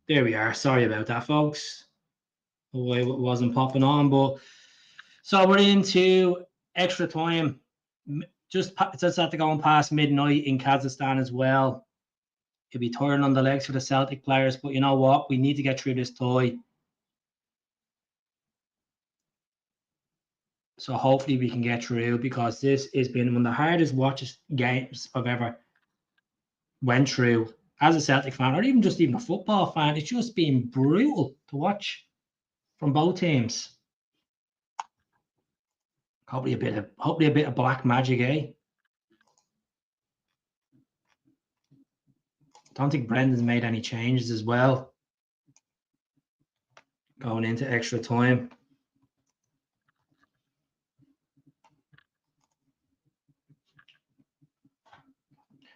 There we are. Sorry about that, folks. Why it wasn't popping on, but so we're into extra time. Just at the going past midnight in Kazakhstan as well. It'll be tiring on the legs for the Celtic players, but you know what? We need to get through this tie. So hopefully we can get through, because this has been one of the hardest watches games I've ever went through as a Celtic fan, or even a football fan. It's just been brutal to watch from both teams. Hopefully a bit of black magic, eh? Don't think Brendan's made any changes as well. Going into extra time.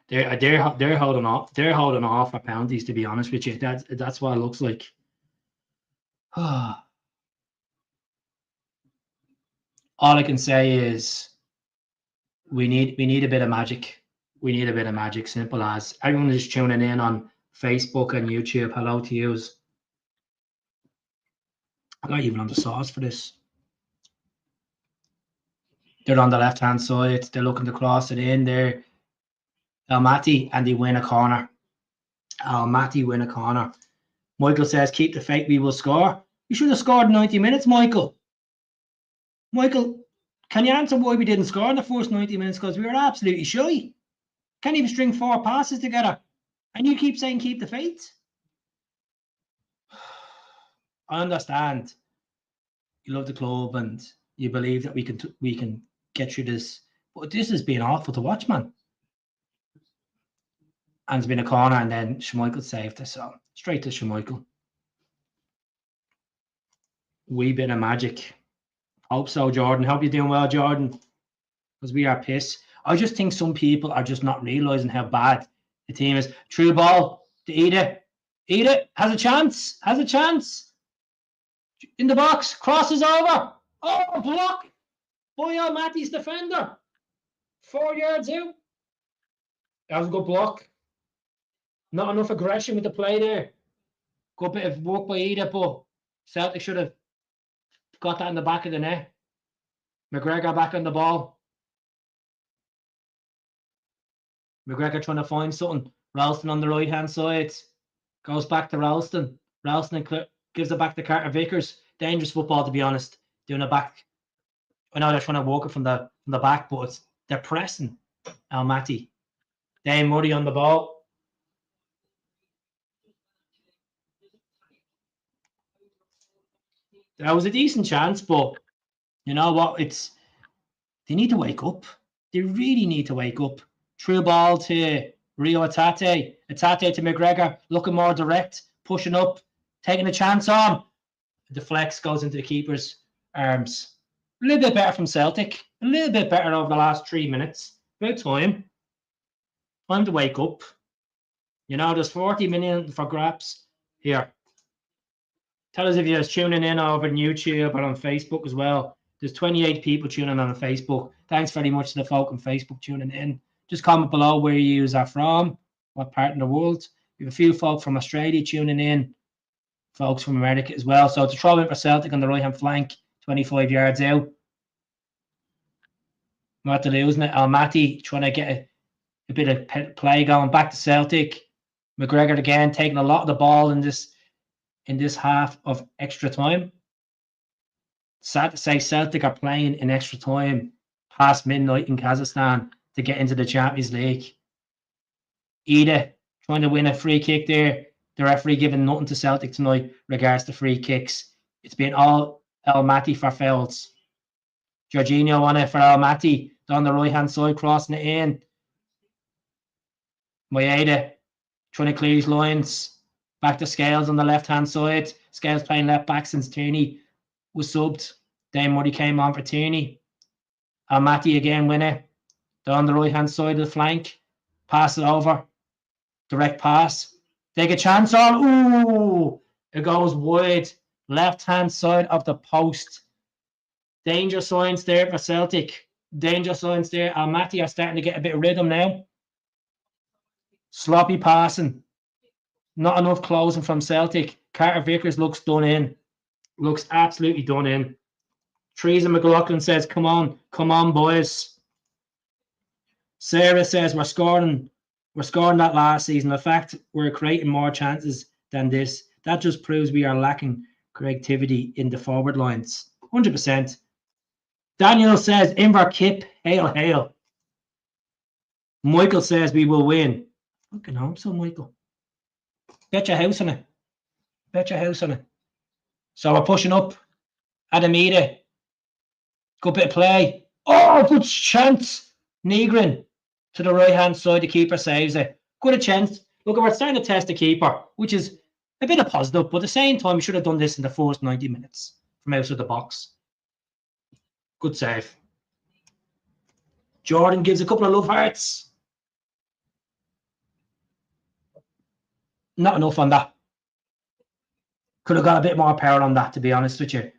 They're holding off. They're holding off for penalties, to be honest with you. That's what it looks like. All I can say is we need a bit of magic. We need a bit of magic. Simple as. Everyone is tuning in on Facebook and YouTube. Hello to yous. I'm not even on the sauce for this. They're on the left-hand side. They're looking to cross it in there. Almaty, and they win a corner. Almaty win a corner. Michael says, keep the faith, we will score. You should have scored 90 minutes, Michael. Michael, can you answer why we didn't score in the first 90 minutes? Because we were absolutely shy. Can't even string 4 passes together. And you keep saying keep the faith. I understand. You love the club and you believe that we can get through this. But this has been awful to watch, man. And it's been a corner, and then Schmeichel saved us. So straight to Schmeichel. Wee bit of magic. Hope so, Jordan. Hope you're doing well, Jordan. Because we are pissed. I just think some people are just not realising how bad the team is. True ball to Ida. Ida has a chance. Has a chance. In the box. Crosses over. Oh, block. Boy, Matty's defender. 4 yards out. That was a good block. Not enough aggression with the play there. Good bit of work by Ida, but Celtic should have got that in the back of the net. McGregor back on the ball. McGregor trying to find something. Ralston on the right-hand side. Goes back to Ralston. Ralston gives it back to Carter Vickers. Dangerous football, to be honest. Doing it back. I know they're trying to walk it from the back, but they're pressing Almaty. Dane Murray on the ball. That was a decent chance, but you know what? They need to wake up. They really need to wake up. Through ball to Rio Atate. Atate to McGregor. Looking more direct. Pushing up. Taking a chance on. The flex goes into the keeper's arms. A little bit better from Celtic. A little bit better over the last 3 minutes. About time. Time to wake up. You know, there's 40 million for grabs here. Tell us if you're tuning in over on YouTube or on Facebook as well. There's 28 people tuning in on Facebook. Thanks very much to the folk on Facebook tuning in. Just comment below where you are from, what part of the world. We have a few folk from Australia tuning in, folks from America as well. So to throw in for Celtic on the right-hand flank, 25 yards out. Not to losing it. Almaty trying to get a bit of play going back to Celtic. McGregor again taking a lot of the ball in this half of extra time. Sad to say Celtic are playing in extra time past midnight in Kazakhstan to get into the Champions League. Ida trying to win a free kick there. The referee giving nothing to Celtic tonight regards to free kicks. It's been all Almaty for fouls. Jorginho on it for Almaty. Down the right-hand side, crossing it in. Maeda trying to clear his lines. Back to Scales on the left-hand side. Scales playing left back since Tierney was subbed. Dane Murray came on for Tierney. Almaty again winner. Down the right-hand side of the flank. Pass it over. Direct pass. Take a chance on. Ooh! It goes wide. Left-hand side of the post. Danger signs there for Celtic. Danger signs there. Almaty are starting to get a bit of rhythm now. Sloppy passing. Not enough closing from Celtic. Carter Vickers looks done in. Looks absolutely done in. Teresa McLaughlin says, come on, boys. Sarah says, we're scoring that last season. The fact we're creating more chances than this, that just proves we are lacking creativity in the forward lines. 100%. Daniel says, Inver Kip, hail, hail. Michael says, we will win. Fucking hope so, Michael. Bet your house on it. Bet your house on it. So we're pushing up. Adamida. Good bit of play. Oh, good chance. Negrin to the right-hand side. The keeper saves it. Good a chance. Look, we're starting to test the keeper, which is a bit of positive, but at the same time, we should have done this in the first 90 minutes from outside the box. Good save. Jordan gives a couple of love hearts. Not enough on that. Could have got a bit more power on that, to be honest with you.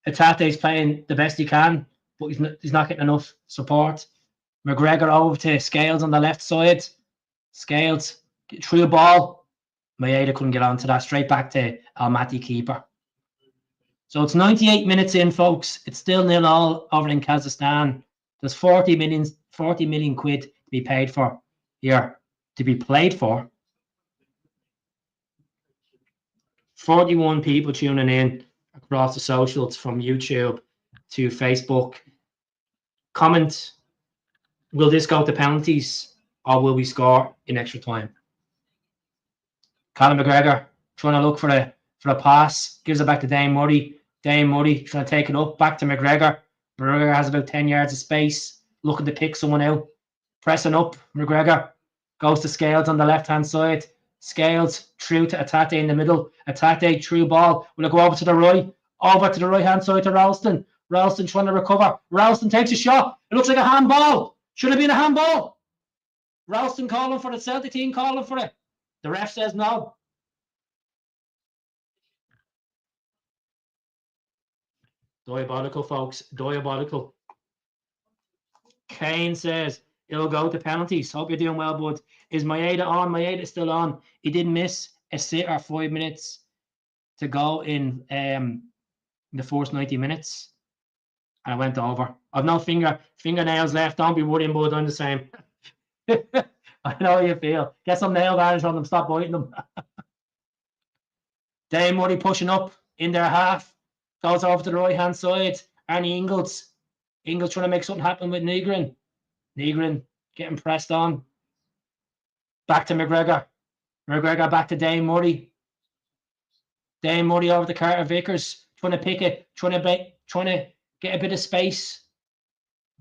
Atate's playing the best he can, but he's not getting enough support. McGregor over to Scales on the left side. Scales through a ball. Maeda couldn't get onto that. Straight back to Almaty keeper. So it's 98 minutes in, folks. It's still 0-0 over in Kazakhstan. There's 40 million quid to be paid for here. To be played for. 41 people tuning in across the socials from YouTube to Facebook. Comment, will this go to penalties or will we score in extra time? Conor McGregor trying to look for a pass, gives it back to Dane Murray. Dane Murray trying to take it up, back to McGregor. McGregor has about 10 yards of space, looking to pick someone out. Pressing up, McGregor goes to Scales on the left-hand side. Scales through to Atate in the middle. Atate through ball. Will it go over to the right? Over to the right-hand side to Ralston. Ralston trying to recover. Ralston takes a shot. It looks like a handball. Should have been a handball. Ralston calling for the Celtic team, calling for it. The ref says no. Diabolical, folks. Diabolical. Kane says it'll go to penalties. Hope you're doing well, bud. Is Maeda on? Maeda's still on. He did miss a sit or 5 minutes to go in the first 90 minutes. And I went over. I've no fingernails left. Don't be worrying, bud. I'm the same. I know how you feel. Get some nail varnish on them. Stop biting them. Dane Murray pushing up in their half. Goes over to the right-hand side. Arnie Ingles. Ingles trying to make something happen with Negrin. Negrin getting pressed on. Back to McGregor. McGregor back to Dane Murray. Dane Murray over to Carter Vickers. Trying to pick it. Trying to get a bit of space.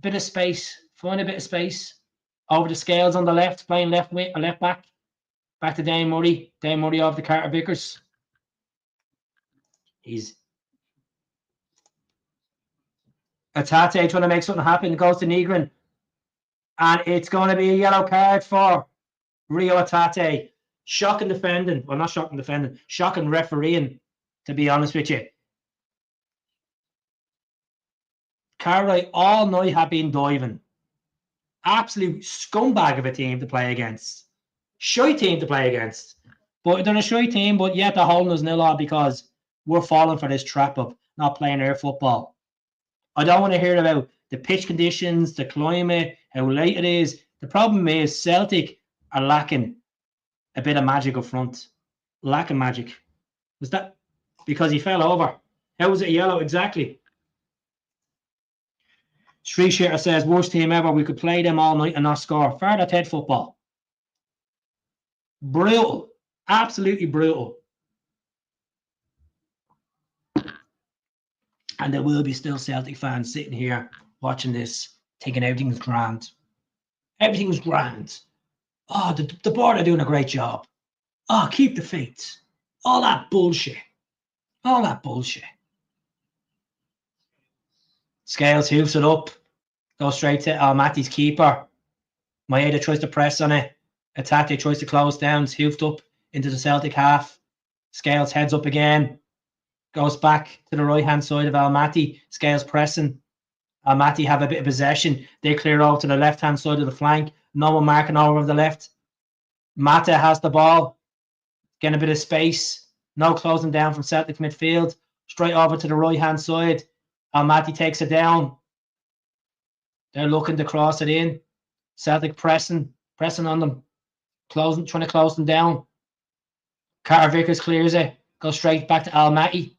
Find a bit of space. Over the Scales on the left. Playing left wing or left back. Back to Dane Murray. Dane Murray over to Carter Vickers. He's Atate trying to make something happen. Goes to Negrin. And it's going to be a yellow card for Rio Atate. Shocking defending. Well, not shocking defending. Shocking refereeing, to be honest with you. Kairat all night have been diving. Absolute scumbag of a team to play against. Shy team to play against. But they're a shy team, but yet they're holding us 0-0 because we're falling for this trap of not playing air football. I don't want to hear about the pitch conditions, the climate, how late it is. The problem is Celtic are lacking a bit of magic up front. Lacking magic. Was that because he fell over? How was it yellow exactly? Street Shitter says, worst team ever. We could play them all night and not score. Further head football. Brutal. Absolutely brutal. And there will be still Celtic fans sitting here watching this, thinking everything's grand. Everything's grand. Oh, the board are doing a great job. Oh, keep the faith. All that bullshit. All that bullshit. Scales hoofs it up. Goes straight to Almaty's keeper. Maeda tries to press on it. Atate tries to close down. It's hoofed up into the Celtic half. Scales heads up again. Goes back to the right-hand side of Almaty. Scales pressing. Almaty have a bit of possession. They clear over to the left-hand side of the flank. No one marking over on the left. Mata has the ball. getting a bit of space. No closing down from Celtic midfield. Straight over to the right-hand side. Almaty takes it down. They're looking to cross it in. Celtic pressing on them. Trying to close them down. Carter Vickers clears it. Goes straight back to Almaty.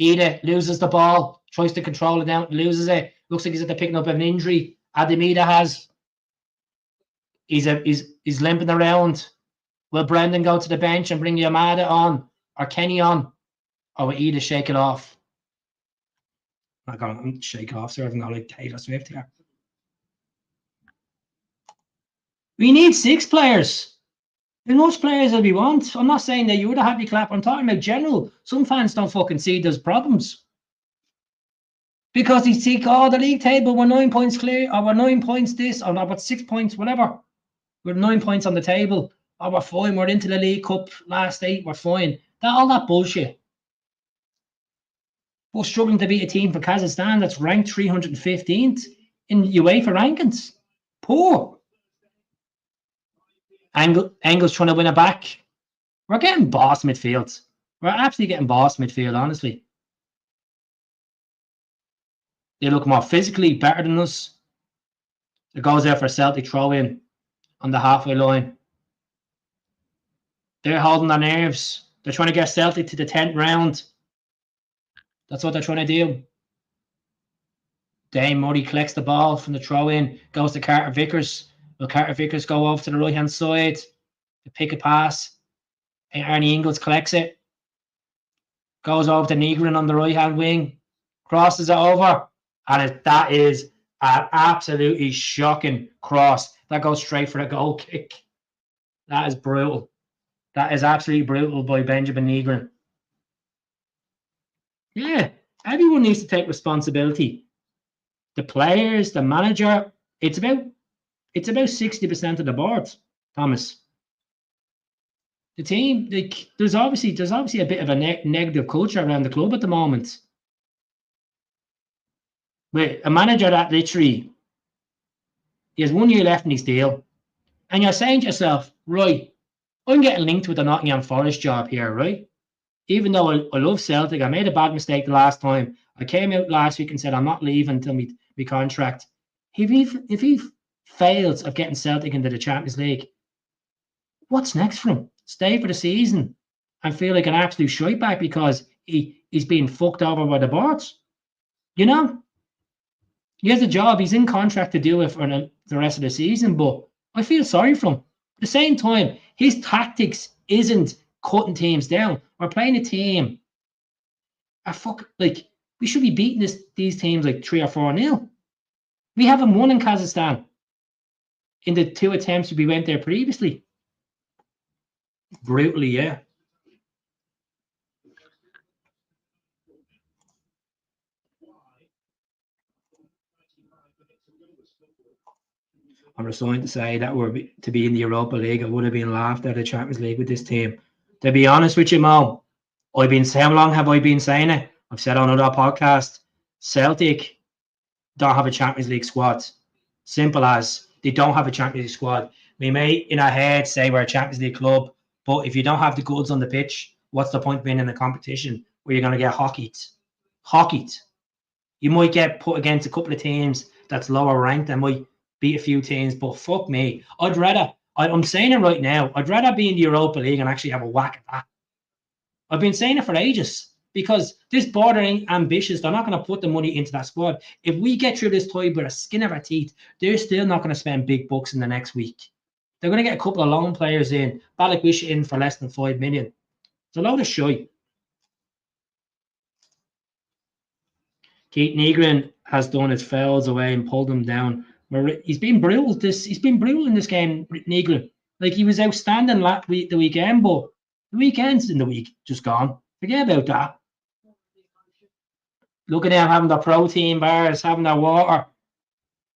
Ida loses the ball. Tries to control it down. Loses it. Looks like he's at the picking up of an injury. Ademida has. He's limping around. Will Brendan go to the bench and bring Yamada on? Or Kenny on? Or will Ida shake it off? I'm going to shake off, so I haven't got like Taylor Swift here. We need 6 players. As much players as we want. I'm not saying that you're the happy clap. I'm talking about general. Some fans don't fucking see there's problems. Because they see, the league table, we're 9 points clear, or we're 9 points this, or we're 6 points, whatever. We're 9 points on the table. Oh, we're fine. We're into the League Cup last 8. We're fine. All that bullshit. We're struggling to beat a team for Kazakhstan that's ranked 315th in UEFA rankings. Poor. Engel's trying to win it back. We're getting boss midfield. We're absolutely getting boss midfield, honestly. They look more physically better than us. It goes there for a Celtic throw-in on the halfway line. They're holding their nerves. They're trying to get Celtic to the 10th round. That's what they're trying to do. Dane Murray collects the ball from the throw-in. Goes to Carter Vickers. Will Carter Vickers go over to the right-hand side to pick a pass? And Arnie Ingles collects it. Goes over to Negrin on the right-hand wing. Crosses it over. And that is an absolutely shocking cross. That goes straight for a goal kick. That is brutal. That is absolutely brutal by Benjamin Negrin. Yeah, everyone needs to take responsibility. The players, the manager. It's about 60% of the board, Thomas. The team, there's obviously a bit of a negative culture around the club at the moment. With a manager that literally, he has 1 year left in his deal, and you're saying to yourself, right, I'm getting linked with the Nottingham Forest job here, right? Even though I love Celtic, I made a bad mistake the last time. I came out last week and said I'm not leaving until my contract. If he fails of getting Celtic into the Champions League, what's next for him? Stay for the season and feel like an absolute shitebag because he's being fucked over by the boards? You know? He has a job. He's in contract to do it for the rest of the season, but I feel sorry for him. At the same time, his tactics isn't cutting teams down. We're playing a team. We should be beating these teams like 3 or 4-0. We haven't won in Kazakhstan in the 2 attempts we went there previously. Brutally, yeah. I'm resigned to say that we're to be in the Europa League. I would have been laughed at the Champions League with this team. To be honest with you, Mo, how long have I been saying it? I've said on other podcasts, Celtic don't have a Champions League squad. Simple as they don't have a Champions League squad. We may in our head say we're a Champions League club, but if you don't have the goods on the pitch, what's the point being in a competition where you're going to get hockeyed? You might get put against a couple of teams that's lower ranked and might beat a few teams, but fuck me. I'm saying it right now, I'd rather be in the Europa League and actually have a whack at that. I've been saying it for ages because this board are ambitious. They're not going to put the money into that squad. If we get through this tie with a skin of our teeth, they're still not going to spend big bucks in the next week. They're going to get a couple of loan players in, Balakwish in for less than 5 million. It's a load of shite. Keith Negrin has done his fouls away and pulled them down. He's been brutal. He's been brutal in this game, Negrin. Like he was outstanding the weekend, but the weekend's in the week just gone. Forget about that. Look at them having their protein bars, having their water.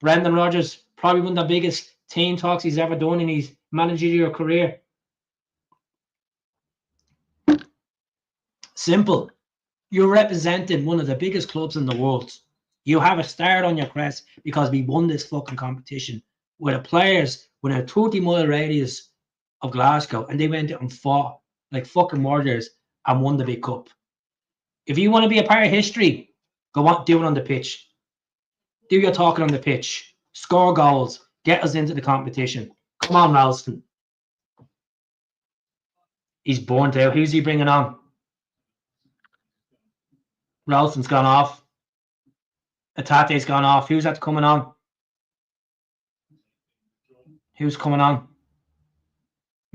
Brendan Rodgers, probably one of the biggest team talks he's ever done in his managerial career. Simple. You're representing one of the biggest clubs in the world. You have a start on your crest because we won this fucking competition with the players with a 30-mile radius of Glasgow, and they went out and fought like fucking murderers and won the big cup. If you want to be a part of history, go on, do it on the pitch. Do your talking on the pitch. Score goals. Get us into the competition. Come on, Ralston. He's burnt out. Who's he bringing on? Ralston's gone off. Atate's gone off. Who's that coming on? Who's coming on?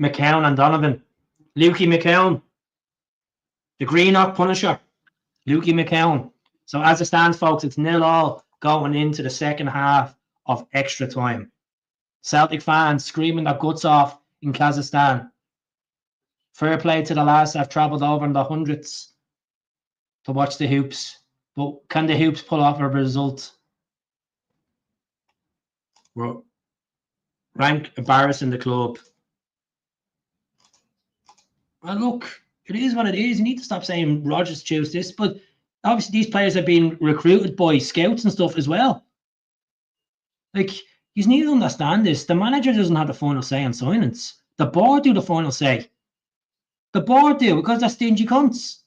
McCown and Donovan. Lukey McCown. The Greenock Punisher. Lukey McCown. So as it stands, folks, it's 0-0 going into the second half of extra time. Celtic fans screaming their guts off in Kazakhstan. Fair play to the lads that have travelled over in the hundreds to watch the hoops. But can the hoops pull off a result? We're rank embarrassing the club. Well, look, it is what it is. You need to stop saying Rodgers chose this, but obviously these players have been recruited by scouts and stuff as well. Like, you need to understand this. The manager doesn't have the final say on signings. The board do the final say. The board do, because they're stingy cunts.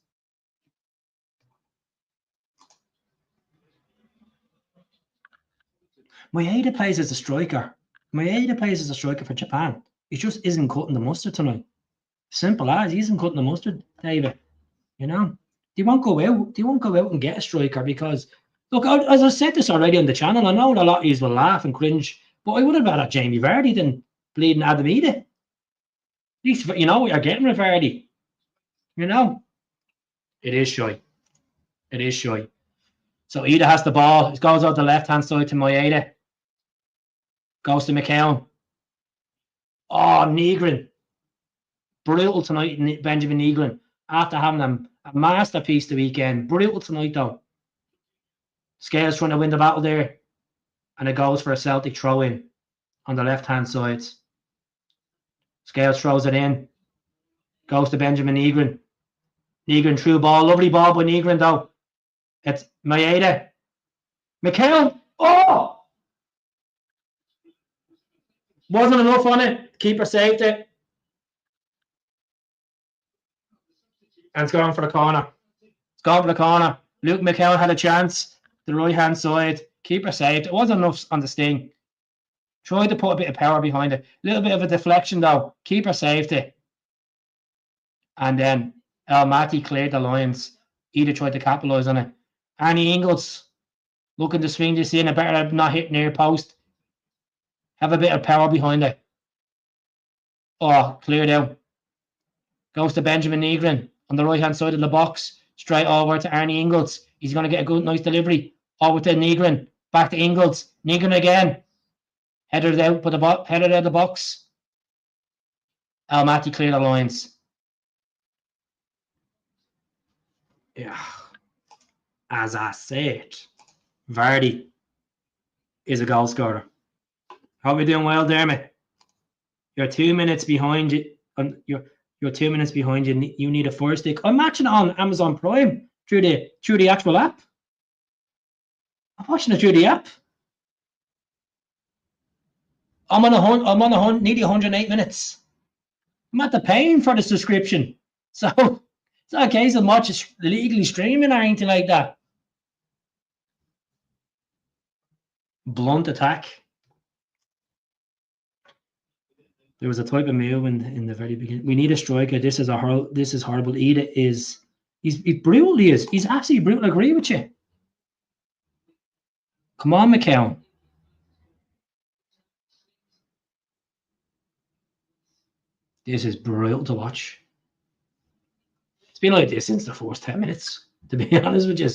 Maeda plays as a striker. Maeda plays as a striker for Japan. He just isn't cutting the mustard tonight. Simple as, he isn't cutting the mustard, David. You know, they won't go out. They won't go out and get a striker because, look, as I said this already on the channel, I know a lot of you will laugh and cringe, but I would have rather Jamie Vardy than bleeding Adam Ida. At least, you know, we are getting with Vardy. You know, it is shy. It is shy. So Ida has the ball. It goes out the left-hand side to Maeda. Goes to McCown. Oh, Negrin. Brutal tonight, Benjamin Negrin. After having a masterpiece the weekend. Brutal tonight, though. Scales trying to win the battle there. And it goes for a Celtic throw-in on the left-hand side. Scales throws it in. Goes to Benjamin Negrin. Negrin through ball. Lovely ball by Negrin, though. It's Maeda. McCown. Oh! Wasn't enough on it. Keeper saved it. And it's gone for the corner. It's gone for the corner. Luke McCown had a chance. The right-hand side. Keeper saved. It wasn't enough on the sting. Tried to put a bit of power behind it. A little bit of a deflection, though. Keeper saved it. And then Almaty cleared the lines. Ida tried to capitalise on it. Annie Ingles looking to swing this in. A better not hit near post. Have a bit of power behind it. Oh, cleared out. Goes to Benjamin Negrin on the right-hand side of the box. Straight over to Arnie Ingles. He's going to get a good, nice delivery. Over to Negrin. Back to Ingles. Negrin again. Headed out, headed out of the box. Almaty cleared the lines. Yeah. As I said, Vardy is a goal scorer. Hope you're doing well, Dermot. You're 2 minutes behind you. You're 2 minutes behind you. You need a Fire Stick. I'm watching it on Amazon Prime through the actual app. I'm watching it through the app. I'm on nearly 108 minutes. I'm at the paying for the subscription, so it's not a case of much legally streaming or anything like that. Blunt attack. There was a type of move in the very beginning. We need a striker. This is horrible. He's brutal. He's absolutely brutal. I agree with you. Come on, McCown. This is brutal to watch. It's been like this since the first 10 minutes, to be honest with you.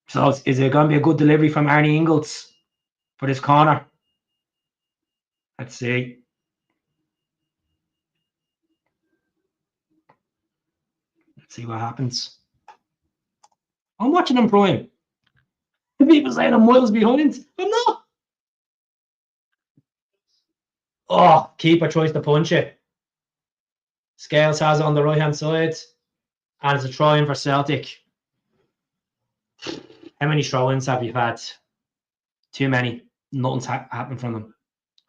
So is it going to be a good delivery from Arnie Ingles for this corner? Let's see. Let's see what happens. I'm watching on Prime. People saying I'm miles behind. I'm not. Oh, keeper tries to punch it. Scales has it on the right-hand side. And it's a throw-in for Celtic. How many throw-ins have you had? Too many. Nothing's happened from them.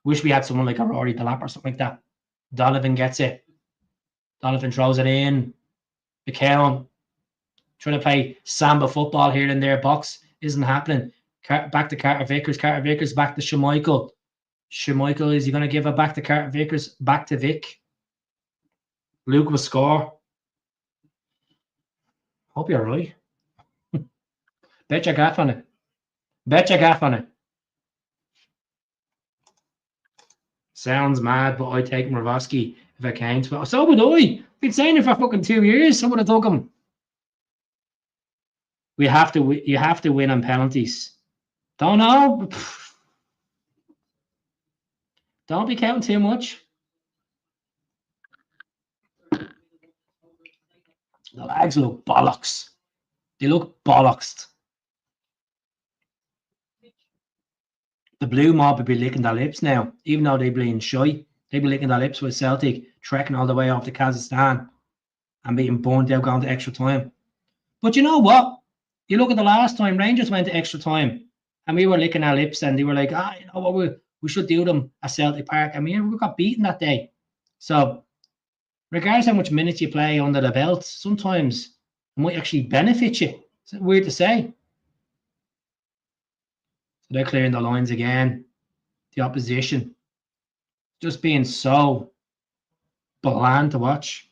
Wish we had someone like a Rory Delap or something like that. Donovan gets it. Donovan throws it in. McKeown trying to play samba football here and there. Box isn't happening. Back to Carter Vickers. Carter Vickers back to Schmeichel. Schmeichel, is he going to give it back to Carter Vickers? Back to Vic. Luke will score. Hope you're right. Bet your gaff on it. Bet your gaff on it. Sounds mad, but I'd take Mravosky if I came to it. So would I. Been saying it for fucking 2 years. Someone would have took him. You have to win on penalties. Don't know. Don't be counting too much. The lads look bollocks. They look bollocks. The blue mob would be licking their lips now, even though they're being shy. They'd be licking their lips with Celtic, trekking all the way off to Kazakhstan and being burned out going to extra time. But you know what? You look at the last time Rangers went to extra time and we were licking our lips and they were like, you know what, we should do them at Celtic Park. I mean, we got beaten that day. So regardless how much minutes you play under the belt, sometimes it might actually benefit you. It's weird to say. So they're clearing the lines again. The opposition just being so bland to watch.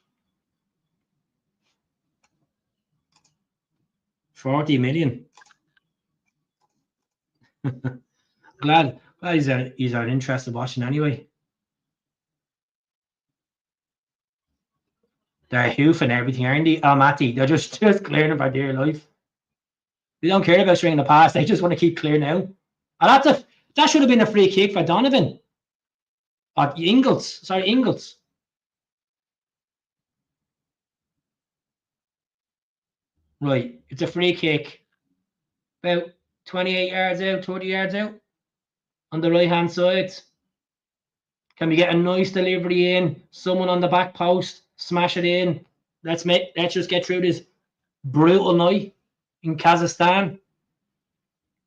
40 million. glad he's an interested watching anyway. They're hoofing everything, aren't they? Matty, they're just clearing it for dear life. They don't care about stringing the pass. They just want to keep clear now. And that should have been a free kick for Donovan. Ingles. Sorry, Ingles. Right. It's a free kick. About 28 yards out, 30 yards out. On the right-hand side. Can we get a nice delivery in? Someone on the back post. Smash it in. Let's just get through this brutal night in Kazakhstan.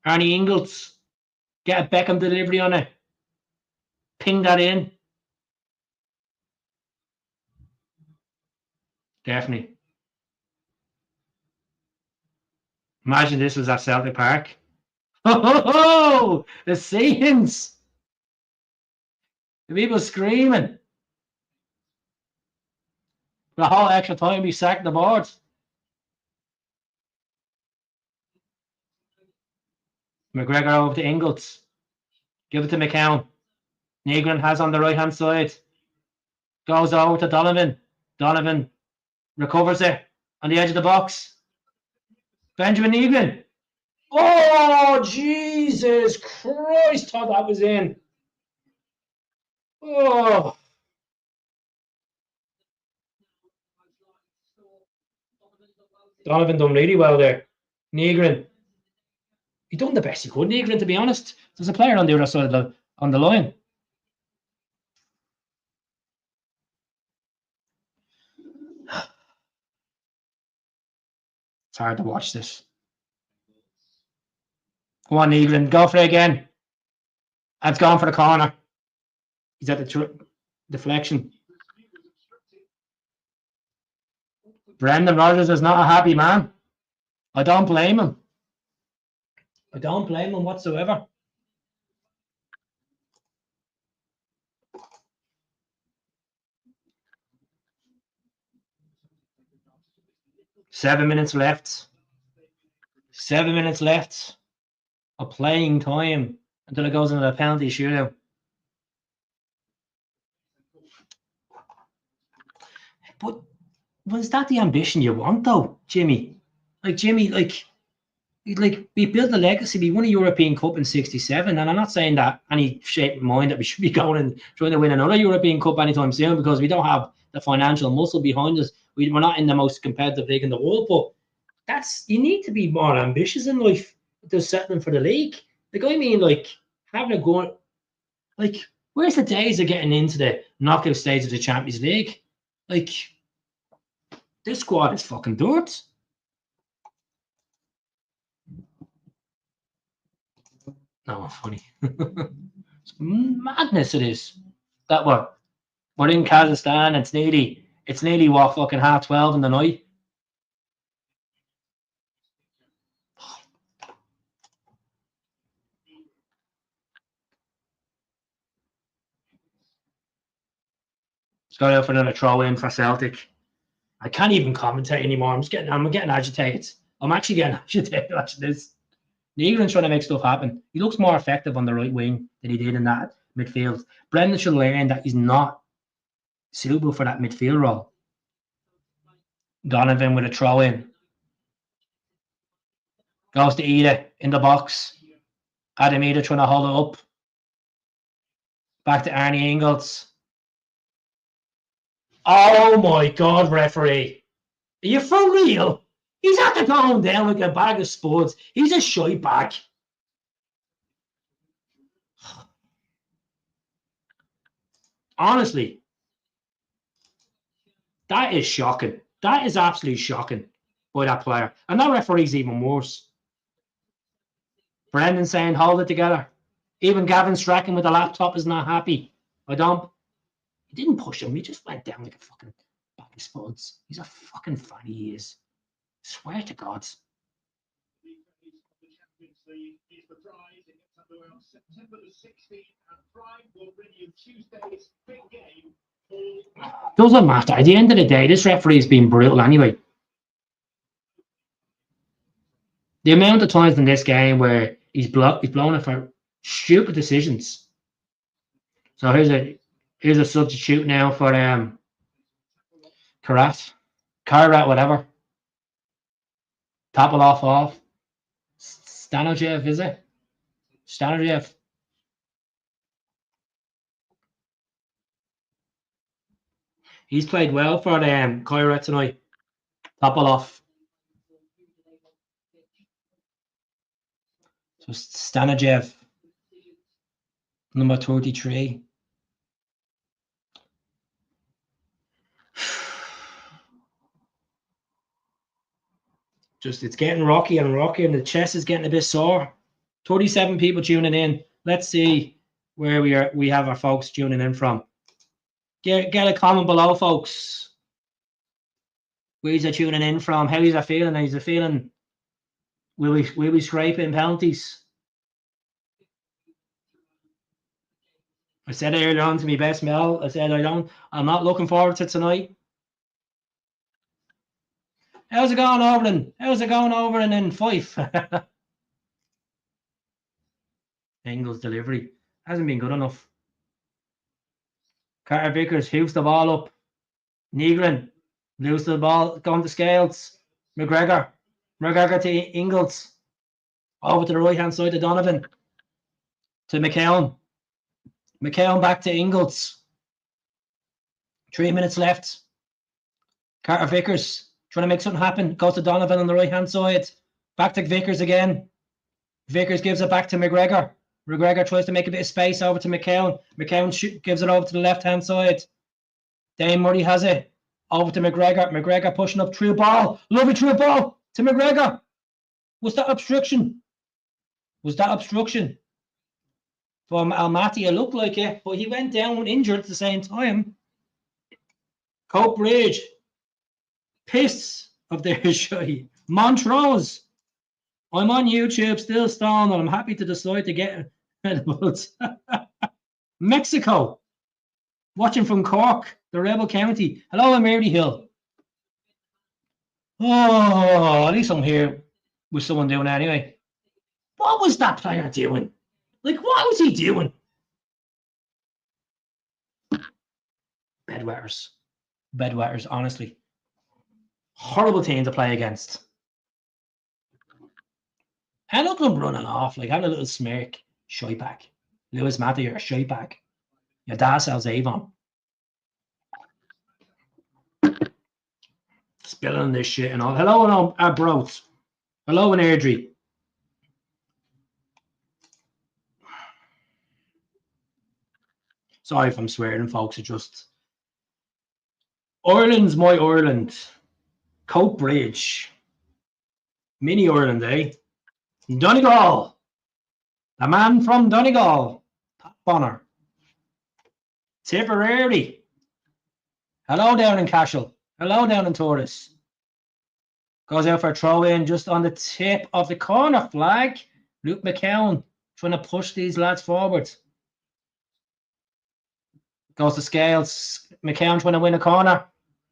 Arnie Ingles. Get a Beckham delivery on it. Ping that in. Definitely. Imagine this was at Celtic Park. Oh, the scenes. The people screaming. The whole extra time we sacked the board. McGregor over to Ingles. Give it to McCown. Negrin has on the right-hand side. Goes over to Donovan. Donovan recovers it on the edge of the box. Benjamin Negrin. Oh, Jesus Christ, thought that was in. Oh. Donovan done really well there. Negrin. He done the best he could, Negrin, to be honest. There's a player on the other side of the line. It's hard to watch this. Go on, Negrin. Go for it again. That's gone for the corner. He's at the deflection. Brendan Rodgers is not a happy man. I don't blame him. I don't blame him whatsoever. Seven minutes left. 7 minutes left of playing time until it goes into a penalty shootout. But was that the ambition you want, though, Jimmy? Jimmy, we built a legacy. We won a European Cup in '67, and I'm not saying that any shape of mind that we should be going and trying to win another European Cup anytime soon because we don't have the financial muscle behind us. We're not in the most competitive league in the world, but you need to be more ambitious in life than settling for the league. I mean, having a go. Where's the days of getting into the knockout stage of the Champions League? This squad is fucking dirt. No, funny. It's madness it is. That we're in Kazakhstan. It's nearly It's nearly what, fucking 12:30 in the night. It's got out for another throw in for Celtic. I can't even commentate anymore. I'm getting agitated. I'm actually getting agitated watching this. Negrin's trying to make stuff happen. He looks more effective on the right wing than he did in that midfield. Brendan should learn that he's not suitable for that midfield role. Donovan with a throw in. Goes to Ida in the box. Adam Ida trying to hold it up. Back to Arnie Ingles. Oh my God, referee. Are you for real? He's after going down like a bag of spuds. He's a shite bag. Honestly, that is shocking. That is absolutely shocking by that player. And that referee's even worse. Brendan saying, hold it together. Even Gavin Strachan with the laptop is not happy. He didn't push him. He just went down like a fucking bag of spuds. He's a fucking fanny, he is. Swear to God. Doesn't matter. At the end of the day, this referee's been brutal anyway. The amount of times in this game where he's blown it for stupid decisions. So here's a substitute now for Kairat, whatever. Topolov off. Stanojev, is it? Stanojev. He's played well for Kairat tonight. Topolov. So Stanojev, number 33. Just it's getting rocky and the chest is getting a bit sore. 37 people tuning in. Let's see where we have our folks tuning in from. Get a comment below, folks. Where's are tuning in from? How is I feeling? Is it feeling? Will we scrape in penalties? I said earlier on to me best Mel. I said I'm not looking forward to tonight. How's it going over in Fife? Engels delivery hasn't been good enough. Carter Vickers hoops the ball up. Negrin loses the ball, going to Scales. McGregor to Ingles. Over to the right hand side to Donovan. To McKeown. McKeown back to Ingles. 3 minutes left. Carter Vickers trying to make something happen. Goes to Donovan on the right hand side. Back to Vickers again. Vickers gives it back to McGregor. McGregor tries to make a bit of space over to McKeown. McKeown gives it over to the left hand side. Dane Murray has it. Over to McGregor. McGregor pushing up through ball. Lovely through ball to McGregor. Was that obstruction? From Almaty? It looked like it, but he went down injured at the same time. Cope Bridge. Piss of their shy. Montrose. I'm on YouTube, still stalling, and I'm happy to decide to get it. Mexico. Watching from Cork, the Rebel County. Hello, Emery Hill. Oh, at least I'm here with someone doing that anyway. What was that player doing? Like, what was he doing? Bedwetters, honestly. Horrible team to play against. And look at him running off, like having a little smirk. Shite back. Lewis Matthew, you're a shite back. Your dad sells Avon. Spilling this shit and all. Hello, and Broth. Hello, and Airdrie. Sorry if I'm swearing, folks. It's just Ireland's my Ireland. Cope Bridge. Mini Ireland, eh? Donegal. The man from Donegal. Top Bonner. Tipperary. Hello down in Cashel. Hello down in Torres. Goes out for a throw in just on the tip of the corner flag. Luke McCown trying to push these lads forward. Goes to Scales. McCown trying to win a corner.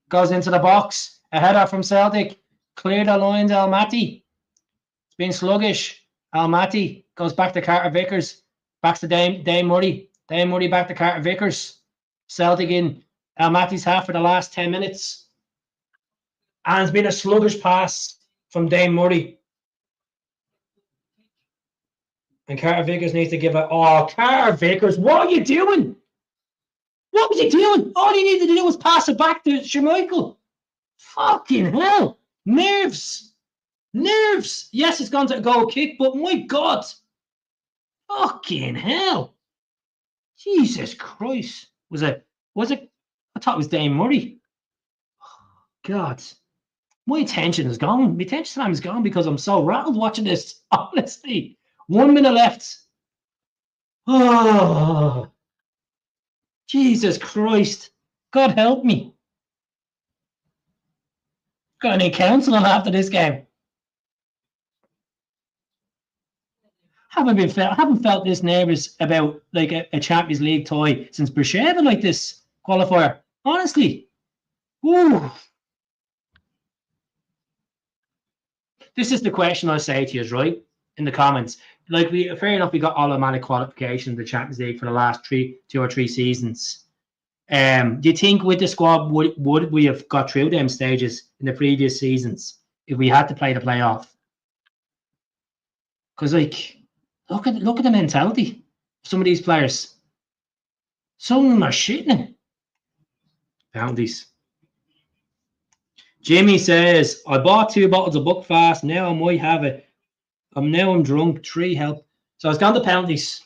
Goes into the box. A header from Celtic. Clear the lines, Almaty. It's been sluggish. Almaty goes back to Carter Vickers. Back to Dame Murray. Dame Murray back to Carter Vickers. Celtic in Almaty's half for the last 10 minutes. And it's been a sluggish pass from Dame Murray. And Carter Vickers needs to give it. Oh, Carter Vickers, what are you doing? What was he doing? All he needed to do was pass it back to Schmeichel. Fucking hell. Nerves. Nerves. Yes, it's gone to a goal kick, but my God. Fucking hell. Jesus Christ. Was it? I thought it was Dame Murray. God. My attention is gone. My attention time is gone because I'm so rattled watching this. Honestly. 1 minute left. Oh. Jesus Christ. God help me. Got any counselling after this game? Haven't felt this nervous about like a Champions League tie since Beersheba like this qualifier. Honestly. Ooh. This is the question I say to you, right? In the comments. Like fair enough, we got automatic qualification in the Champions League for the last 2 or 3 seasons. Do you think with the squad would we have got through them stages in the previous seasons if we had to play the playoff? Because like look at the mentality of some of these players. Some of them are shitting it. Penalties. Jimmy says, I bought 2 bottles of Buckfast. Now I might have it. I'm drunk. 3 help. So it's gone to penalties.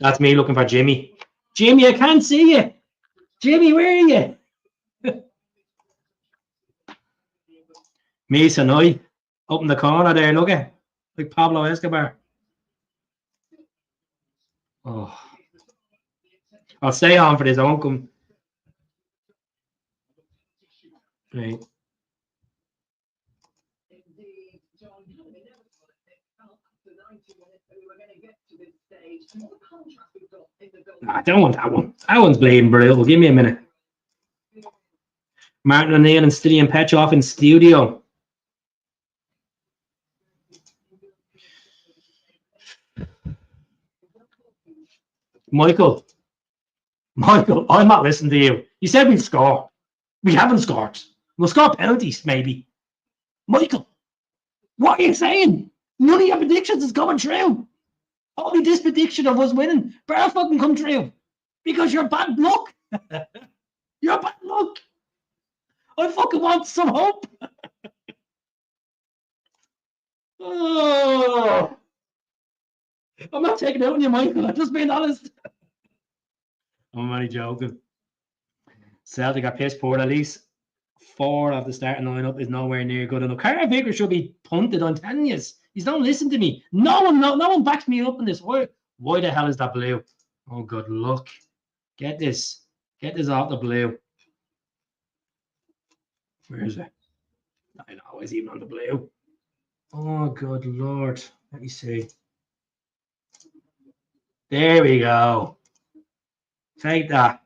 That's me looking for Jimmy. Jimmy, I can't see you. Jimmy, where are you? Me tonight. Up in the corner there, look at like Pablo Escobar. Oh. I'll stay on for this. I won't come. Right. I don't want that one. That one's bleeding brutal. Give me a minute. Martin O'Neill and Stidian Petrov in studio. Michael, I'm not listening to you. You said we'd score. We haven't scored. We'll score penalties, maybe. Michael, what are you saying? None of your predictions is coming true. Only this prediction of us winning better fucking come true. Because you're bad luck. You're bad luck. I fucking want some hope. Oh. I'm not taking it out on you, Michael. I'm just being honest. I'm only joking. Celtic are piss poor. At least 4 of the starting lineup is nowhere near good enough. Carter Vickers should be punted. I'm telling you. He's not listening to me. No one backs me up in this. Why the hell is that blue? Oh, good luck. Get this off the blue. Where is it? I know it's even on the blue. Oh, good Lord. Let me see. There we go. Take that.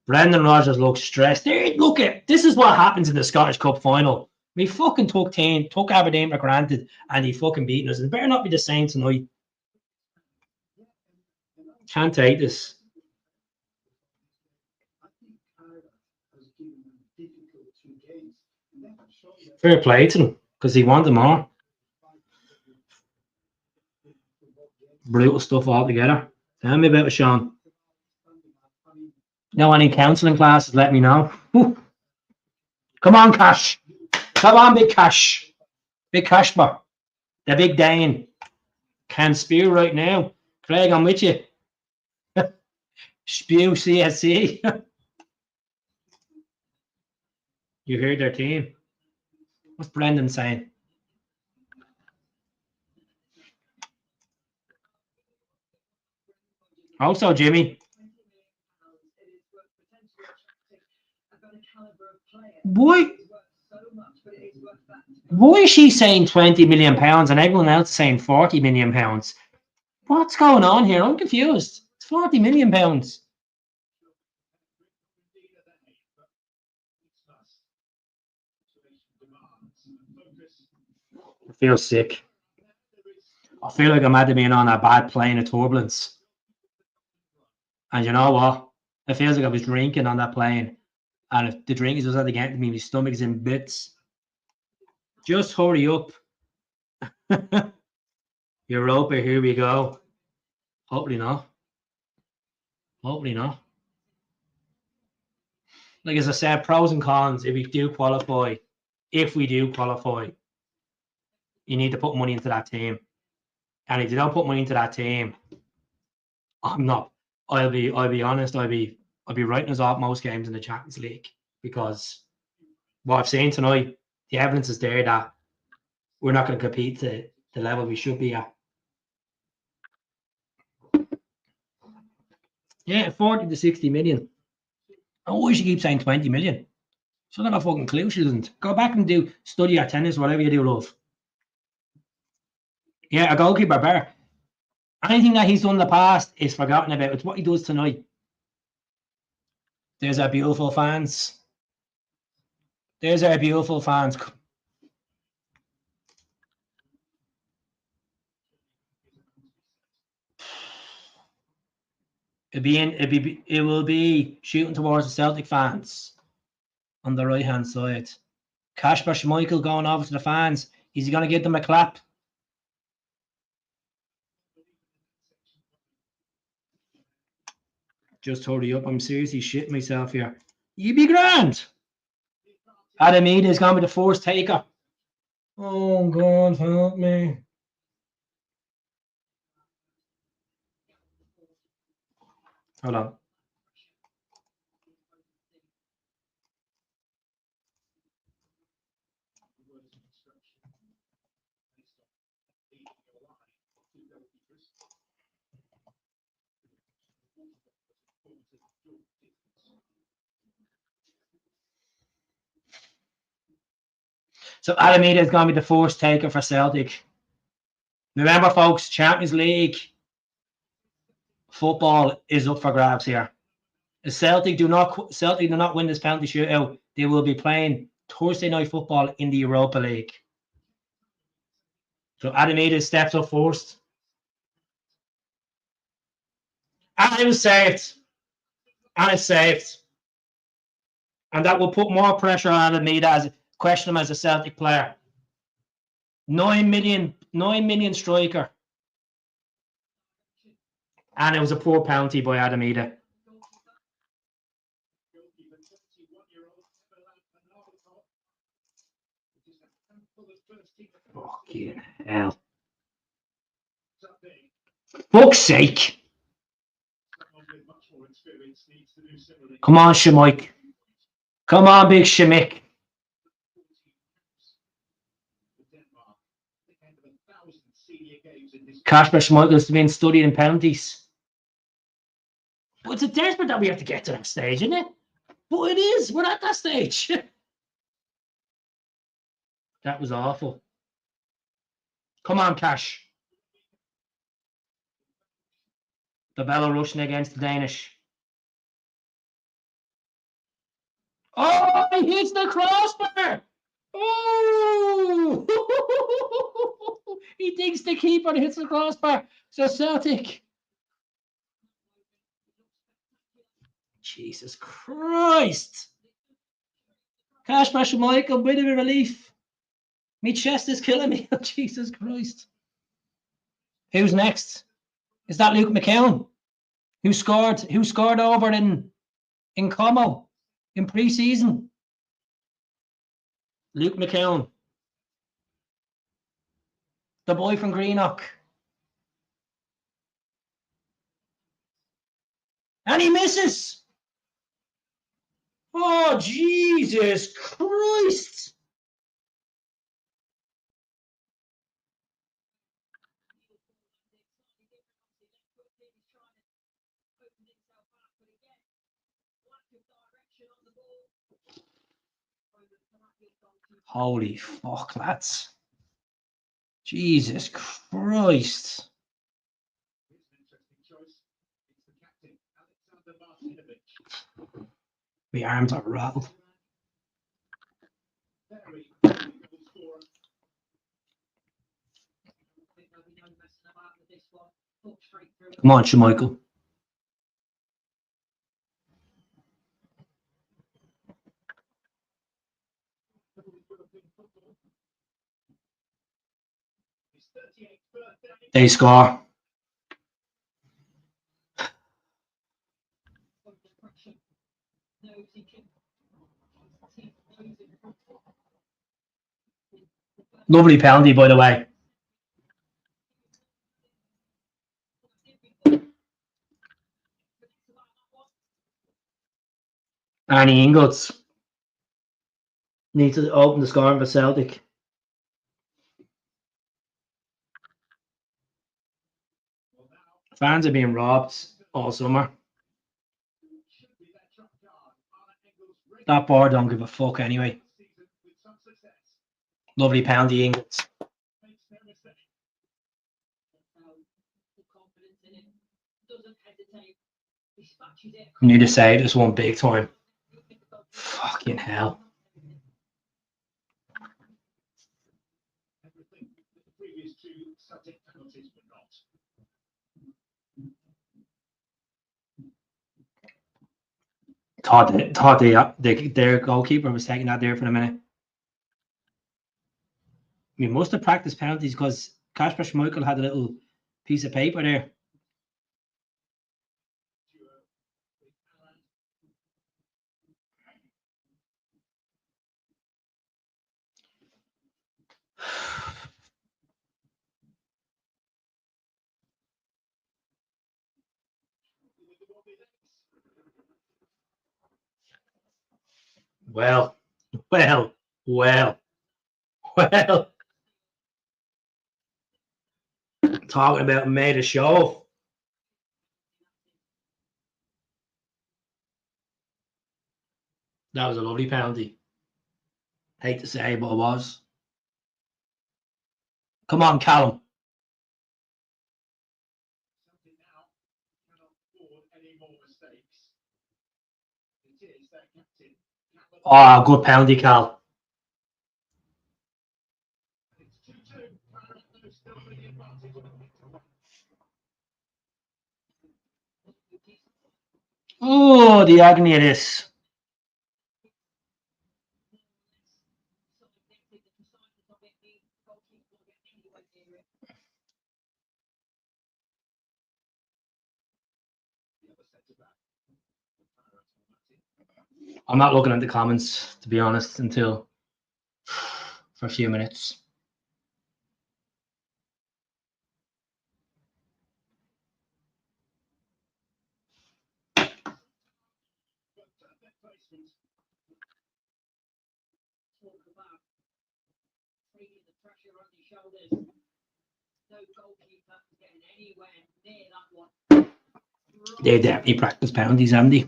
Brendan Rodgers looks stressed. There, look at this is what happens in the Scottish Cup final. We fucking took Aberdeen for granted, and he fucking beaten us. It better not be the same tonight. Can't take this. Fair play to them because he wanted more. Brutal stuff altogether. Tell me about it, Sean. Know any counselling classes? Let me know. Ooh. Come on, Cash. Come on, Big Cash. Big Cashbar. The Big Dane. Can't spew right now. Craig, I'm with you. Spew CSC. You heard their team. What's Brendan saying? Also, Jimmy. Why? Why is she saying £20 million and everyone else is saying £40 million? What's going on here? I'm confused. It's £40 million. I feel sick. I feel like I'm at being on a bad plane of turbulence. And you know what? It feels like I was drinking on that plane. And if the drink is just at the get to me, my stomach's in bits. Just hurry up. Europa, here we go. Hopefully not. Hopefully not. Like as I said, pros and cons. If we do qualify, you need to put money into that team. And if you don't put money into that team, I'm not. I'll be honest. I'll be writing us off most games in the Champions League because what I've seen tonight, the evidence is there that we're not going to compete to the level we should be at. Yeah, 40 to 60 million. Oh, she keeps saying 20 million. So I got a fucking clue she doesn't. Go back and study your tennis, whatever you do, love. Yeah, a goalkeeper better. Anything that he's done in the past is forgotten about. It's what he does tonight. There's our beautiful fans. There's our beautiful fans. It will be shooting towards the Celtic fans on the right hand side. Kasper Schmeichel going over to the fans. Is he going to give them a clap? Just hurry up. I'm seriously shitting myself here. You be grand. Adamida is going to be the first taker. Oh, God, help me. Hold on. So Adamida is going to be the first taker for Celtic. Remember, folks, Champions League football is up for grabs here. If Celtic do not win this penalty shootout, they will be playing Thursday night football in the Europa League. So Adamida steps up first. And it was saved. And it's saved. And that will put more pressure on Adamida as question him as a Celtic player. 9 million striker. And it was a poor penalty by Adamida. Fucking hell. Fuck's sake. Come on, Shemik. Come on, big Shemik. Kasper Schmeichel's been studying penalties. But it's desperate that we have to get to that stage, isn't it? But it is. We're at that stage. That was awful. Come on, Cash. The Belarusian against the Danish. Oh, he hits the crossbar. Oh! He digs the keeper and hits the crossbar. So Celtic. Jesus Christ. Kasper Schmeichel, bit of a relief. My chest is killing me. Jesus Christ. Who's next? Is that Luke McKeown? Who scored over in Como in pre-season? Luke McKeown. The boy from Greenock. And he misses. Oh, Jesus Christ. Holy fuck, lads. Jesus Christ. My arms are rattled. Come on, Schmeichel. They score. Lovely penalty, by the way. Annie Ingalls needs to open the scoring for Celtic. Fans are being robbed all summer. That bar don't give a fuck anyway. Lovely penalty, Ingalls. I need to say this one big time. Fucking hell. Thought their goalkeeper was taking that there for a minute. We must have practiced penalties because Kasper Schmeichel had a little piece of paper there. Well. Talking about made a show. That was a lovely penalty. Hate to say, but it was. Come on, Callum. Oh, good penalty, Cal. Oh, the agony of this. I'm not looking at the comments, to be honest, until for a few minutes. They definitely practice penalties, haven't they?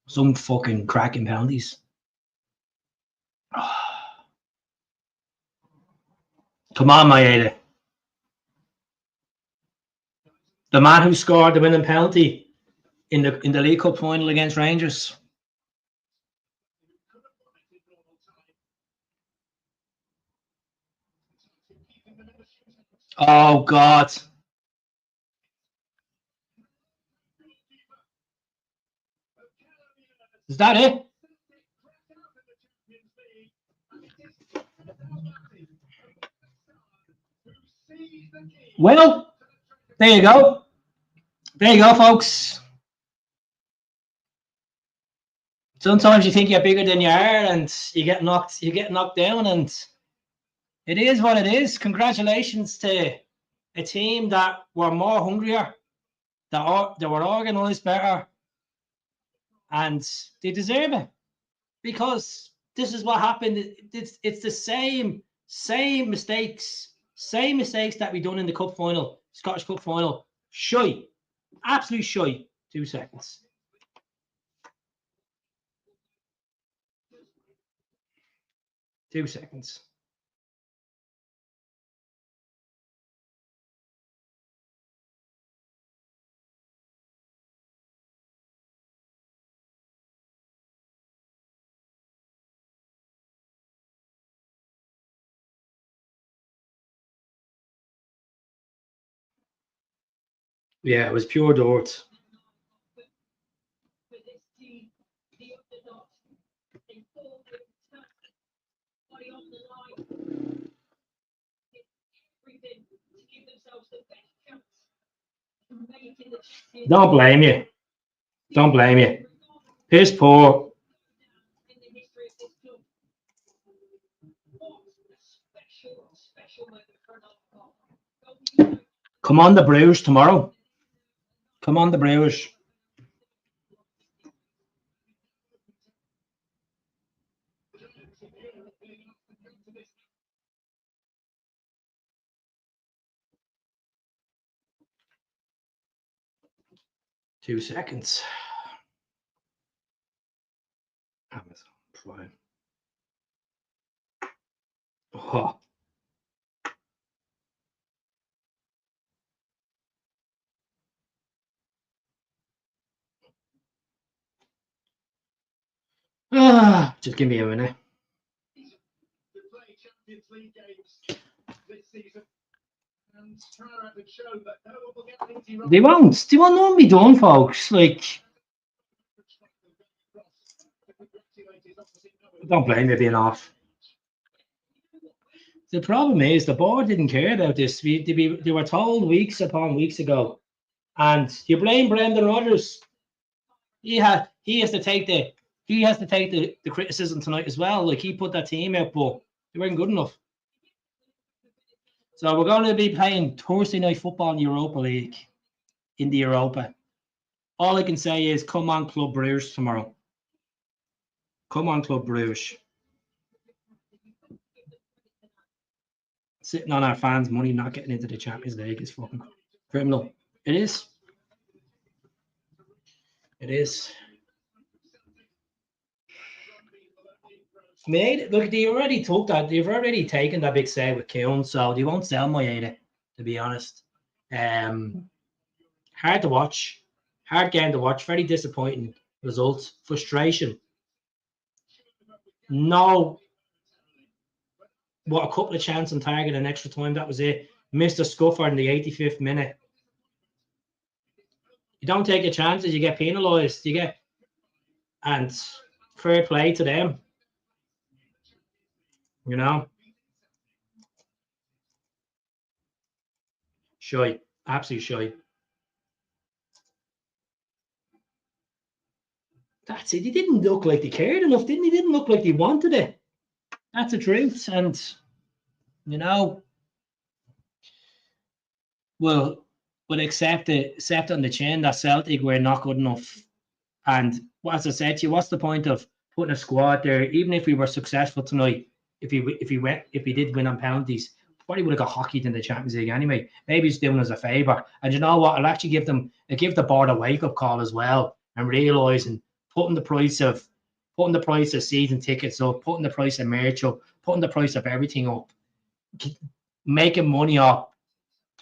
Some fucking cracking penalties. Come on, Maeda. The man who scored the winning penalty in the League Cup final against Rangers. Oh, God. Is that it? Well, there you go. There you go, folks. Sometimes you think you're bigger than you are, and you get knocked down, and it is what it is. Congratulations to a team that were more hungrier, that were organised better, and they deserve it because this is what happened. It's the same mistakes that we done in the cup final, Scottish Cup final. Shy, absolute shy. 2 seconds. Two seconds. Yeah, it was pure dirt. Don't blame you. Don't blame you. Piss poor. Come on, the Brewers tomorrow. Come on, the Brewers. Two seconds. Amazon Prime. Oh. Just give me a minute. They won't. They won't know be done, folks. Like, don't blame me being off. The problem is the board didn't care about this. They were told weeks upon weeks ago, and you blame Brendan Rodgers. He has to take the criticism tonight as well. Like, he put that team out, but they weren't good enough. So we're going to be playing Thursday night football in the Europa League, in the Europa. All I can say is, come on, Club Brewers tomorrow. Come on, Club Brewers. Sitting on our fans' money, not getting into the Champions League is fucking criminal. It is. It is. Mate, look, they already took that. They've already taken that big save with Keown, so they won't sell my 80, to be honest. Hard to watch. Hard game to watch. Very disappointing result. Frustration. No. What, a couple of chances on target and extra time. That was it. Missed a scuffer in the 85th minute. You don't take your chances, you get penalised. And fair play to them. You know? Shy. Absolutely shy. That's it. They didn't look like they cared enough, didn't they? Didn't look like they wanted it. That's the truth. And, you know, we'll accept on the chin that Celtic were not good enough. And as I said to you, what's the point of putting a squad there? Even if we were successful tonight, if we did win on penalties, probably would have got hockeyed in the Champions League anyway. Maybe it's doing us a favour. And you know what? I'll actually give the board a wake up call as well, and realising putting the price of season tickets up, putting the price of merch up, putting the price of everything up, making money off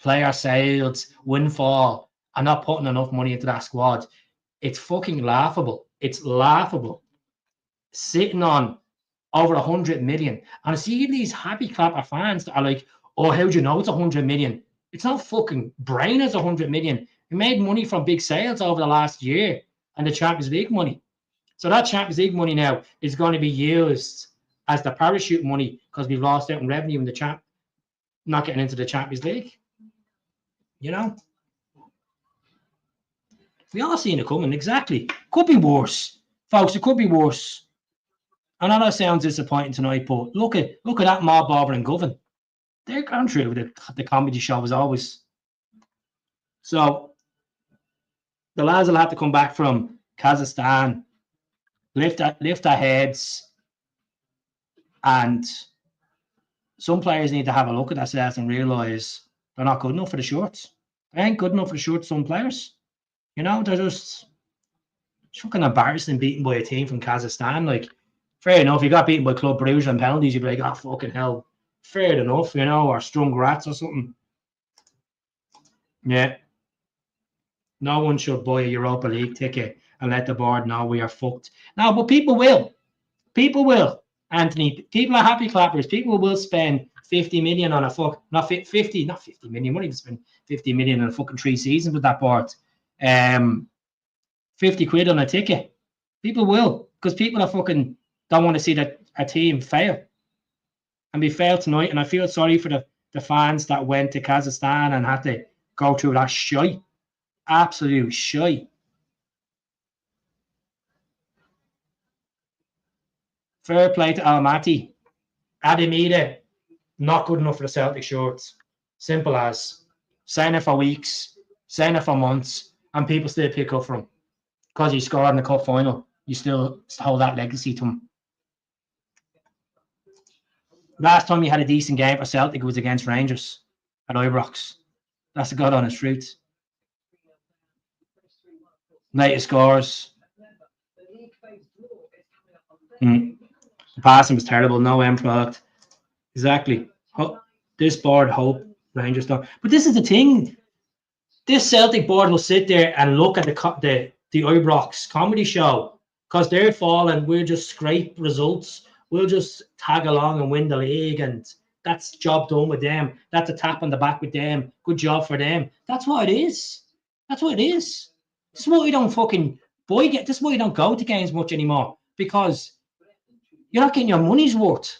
player sales, windfall, and not putting enough money into that squad. It's fucking laughable. It's laughable. Sitting on over 100 million. And I see these happy clapper fans that are like, oh, how do you know it's 100 million? It's not fucking brain as 100 million. We made money from big sales over the last year and the Champions League money. So that Champions League money now is going to be used as the parachute money because we've lost out in revenue in the not getting into the Champions League. You know? We all seen it coming, exactly. Could be worse. Folks, it could be worse. I know that sounds disappointing tonight, but look at that mob over and Govan. They're going through the comedy show as always. So the lads will have to come back from Kazakhstan, lift their heads, and some players need to have a look at themselves and realise they're not good enough for the shorts. They ain't good enough for the shorts, some players. You know, they're just fucking embarrassing beaten by a team from Kazakhstan. Like, fair enough, you got beaten by Club Brugge and penalties, you'd be like, oh, fucking hell. Fair enough, you know, or Strung Rats or something. Yeah. No one should buy a Europa League ticket and let the board know we are fucked. No, but people will. People will, Anthony. People are happy clappers. People will spend 50 million on a not 50 million. Won't even spend 50 million on a fucking 3 seasons with that board. 50 quid on a ticket. People will, because people are fucking don't want to see that a team fail. And we failed tonight. And I feel sorry for the fans that went to Kazakhstan and had to go through that shite. Absolute shite. Fair play to Almaty. Ademida, not good enough for the Celtic shorts. Simple as. Saying it for weeks, saying it for months, and people still pick up for him. Because he scored in the cup final. You still hold that legacy to him. Last time he had a decent game for Celtic was against Rangers at Ibrox. That's the God honest truth. Latest scores. The passing was terrible. No end product. Exactly. This board hope Rangers don't. But this is the thing. This Celtic board will sit there and look at the Ibrox comedy show because they're falling. We'll just scrape results. We'll just tag along and win the league, and that's job done with them. That's a tap on the back with them. Good job for them. That's what it is. That's what it is. This is why we don't fucking this is why you don't go to games much anymore, because you're not getting your money's worth.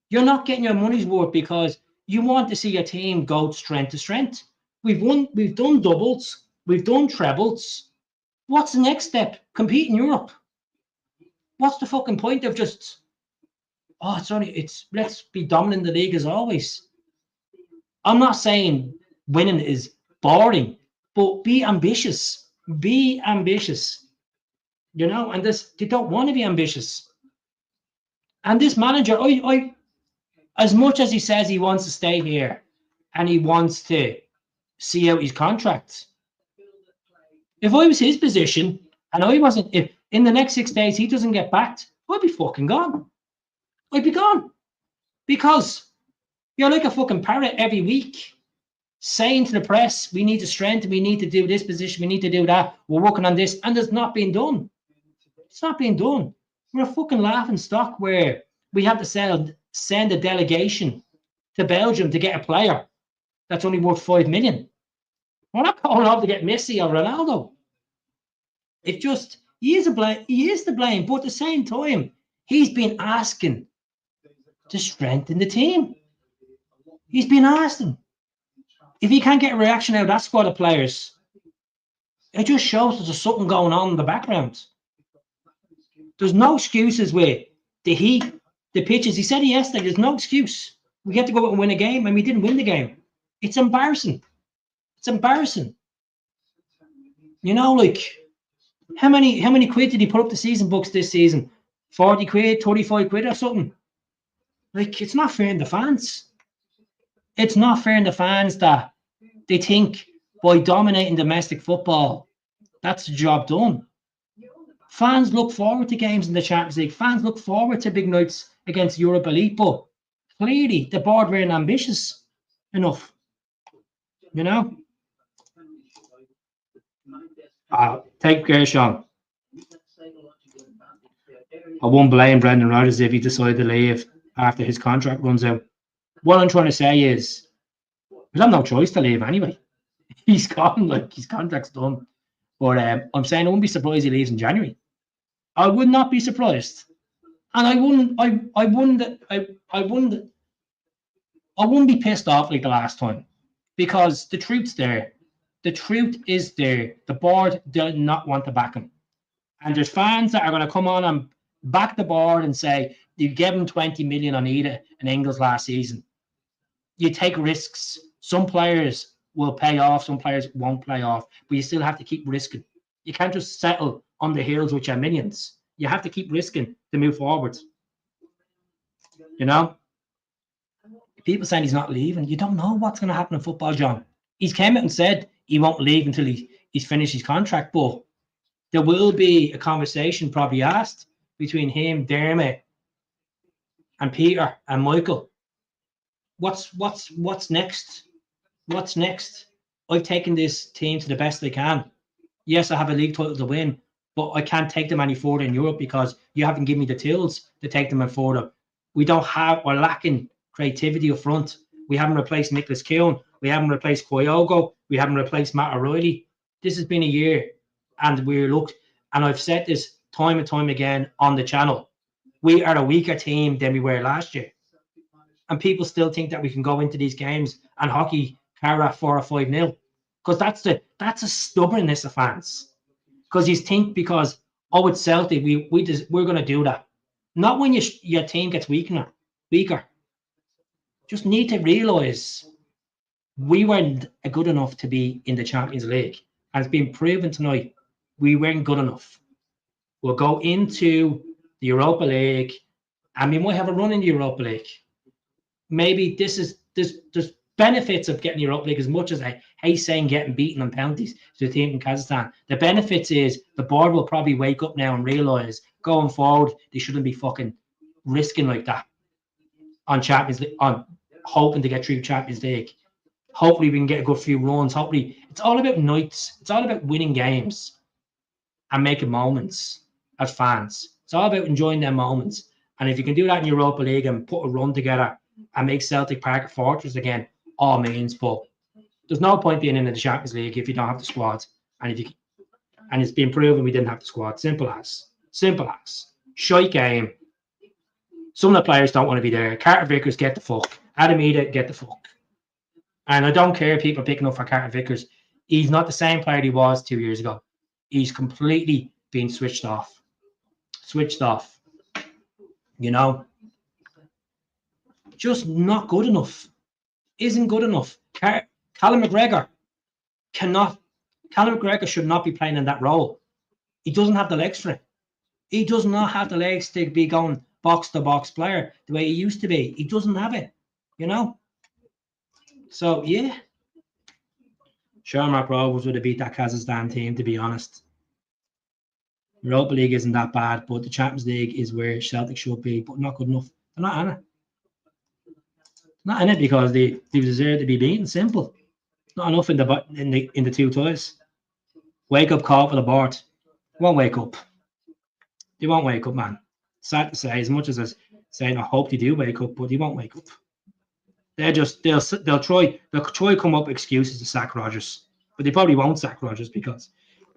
You're not getting your money's worth because you want to see your team go strength to strength. We've done doubles, we've done trebles. What's the next step? Compete in Europe. What's the fucking point of just let's be dominant in the league as always. I'm not saying winning is boring, but be ambitious. Be ambitious. You know, and they don't want to be ambitious. And this manager, I as much as he says he wants to stay here and he wants to see out his contract, if I was his position and I wasn't, if in the next 6 days he doesn't get backed, I'd be fucking gone. I'd be gone. Because you're like a fucking parrot every week saying to the press, we need to strengthen, we need to do this position, we need to do that, we're working on this, and it's not being done. It's not being done. We're a fucking laughing stock where we have to send a delegation to Belgium to get a player that's only worth 5 million. We're not going over to get Messi or Ronaldo. It's just, he is to blame, but at the same time, he's been asking to strengthen the team. He's been asking. If he can't get a reaction out of that squad of players, it just shows there's something going on in the background. There's no excuses with the heat, the pitches. He said it yesterday, there's no excuse. We had to go out and win a game, and we didn't win the game. It's embarrassing. It's embarrassing. You know, like, how many quid did he put up the season books this season? 40 quid, 35 quid or something? Like, it's not fair in the fans. It's not fair in the fans that they think by dominating domestic football, that's the job done. Fans look forward to games in the Champions League. Fans look forward to big nights against Europe Elite, but clearly the board weren't ambitious enough. You know? Take care, Sean. I won't blame Brendan Rodgers if he decided to leave after his contract runs out. What I'm trying to say is, he's had no choice to leave anyway. He's gone, like, his contract's done. But I'm saying I wouldn't be surprised he leaves in January. I would not be surprised, and I wouldn't be pissed off like the last time, because the truth's there. The truth is there. The board does not want to back him, and there's fans that are going to come on and back the board and say you gave him 20 million on Ida and Ingles last season. You take risks. Some players will pay off, some players won't play off, but you still have to keep risking. You can't just settle on the hills with your millions. You have to keep risking to move forward. You know? People saying he's not leaving. You don't know what's going to happen in football, John. He's came out and said he won't leave until he he's finished his contract, but there will be a conversation probably asked between him, Dermot, and Peter and Michael. What's next? What's next? I've taken this team to the best I can. Yes, I have a league title to win, but I can't take them any further in Europe because you haven't given me the tools to take them further. We're lacking creativity up front. We haven't replaced Nicholas Keown. We haven't replaced Kyogo. We haven't replaced Matt O'Reilly. This has been a year, and and I've said this time and time again on the channel. We are a weaker team than we were last year. And people still think that we can go into these games and hockey Kairat 4 or 5-0. Because that's a stubbornness of fans. Because you think it's Celtic, we're going to do that. Not when your team gets weaker. Just need to realise we weren't good enough to be in the Champions League. And it's been proven tonight we weren't good enough. We'll go into the Europa League and we might have a run in the Europa League. Maybe there's benefits of getting Europa League as much as I hate saying getting beaten on penalties to the team in Kazakhstan. The benefits is the board will probably wake up now and realise going forward they shouldn't be fucking risking like that on Champions League, on hoping to get through Champions League. Hopefully we can get a good few runs. Hopefully it's all about nights. It's all about winning games and making moments as fans. It's all about enjoying their moments. And if you can do that in Europa League and put a run together and make Celtic Park a fortress again, all means. But there's no point being in the Champions League if you don't have the squad. And it's been proven we didn't have the squad. Simple as. Shite game. Some of the players don't want to be there. Carter Vickers, get the fuck. Adam Ida, get the fuck. And I don't care if people are picking up for Carter Vickers. He's not the same player he was 2 years ago. He's completely been switched off. You know? Just not good enough. Isn't good enough. Callum McGregor should not be playing in that role. He doesn't have the legs for it. He does not have the legs to be going box-to-box player the way he used to be. He doesn't have it, you know? So, yeah. Shamrock Rovers would have beat that Kazakhstan team, to be honest. Europa League isn't that bad, but the Champions League is where Celtic should be, but not good enough. They're not in it. Not in it because they deserve to be beaten. Simple. Not enough in the two ties. Wake up call for the board. Won't wake up. They won't wake up, man. Sad to say, as much as I was saying I hope they do wake up, but they won't wake up. They'll try come up with excuses to sack Rodgers, but they probably won't sack Rodgers because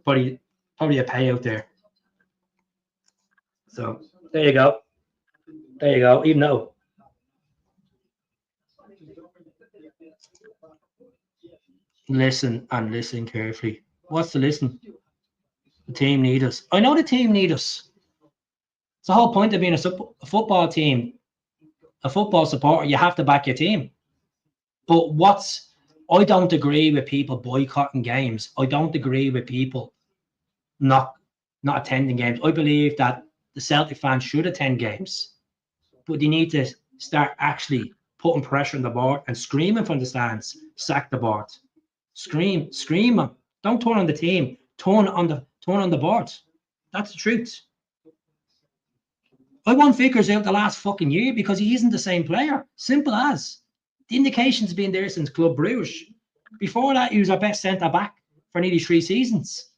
probably a payout there. So there you go. Even though listen carefully. What's to listen? The team need us. I know the team need us. It's the whole point of being a football team, a football supporter. You have to back your team. But I don't agree with people boycotting games. I don't agree with people not attending games. I believe that the Celtic fans should attend games, but they need to start actually putting pressure on the board and screaming from the stands, sack the board. Scream. Don't turn on the team. Turn on the board. That's the truth. I want Vickers out the last fucking year because he isn't the same player. Simple as. The indication's been there since Club Bruges. Before that, he was our best centre-back for nearly 3 seasons.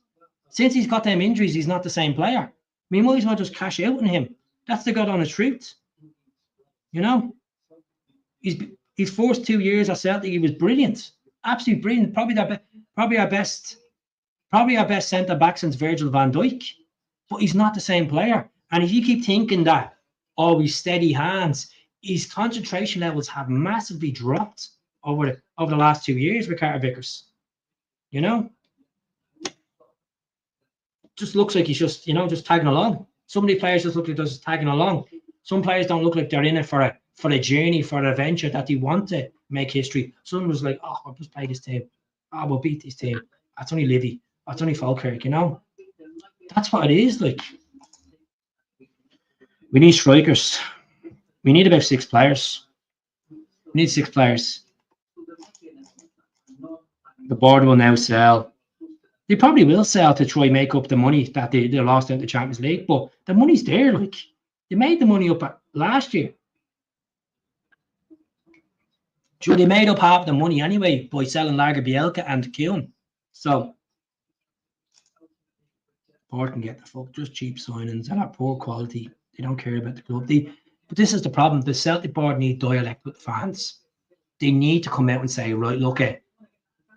Since he's got them injuries, he's not the same player. We might as well just cash out on him. That's the God honest truth. You know? His first 2 years at Celtic, he was brilliant. Absolutely brilliant. Probably our best centre-back since Virgil van Dijk. But he's not the same player. And if you keep thinking that, he's steady hands, his concentration levels have massively dropped over the last 2 years with Carter Vickers. You know? Just looks like he's just tagging along. Some of the players just look like they're just tagging along. Some players don't look like they're in it for a journey, for an adventure that they want to make history. Some was like, I'll just play this team. We'll beat this team. That's only Livy. That's only Falkirk, you know? That's what it is, like. We need strikers. We need about 6 players. We need 6 players. The board will now sell. They probably will sell to try make up the money that they lost out the Champions League, but the money's there. Like, they made the money up last year. Sure, they made up half the money anyway by selling Lager Bielka and Kuhn. So, board can get the fuck, just cheap signings and at poor quality. They don't care about the club. But this is the problem. The Celtic board need dialect with fans. They need to come out and say, right, look,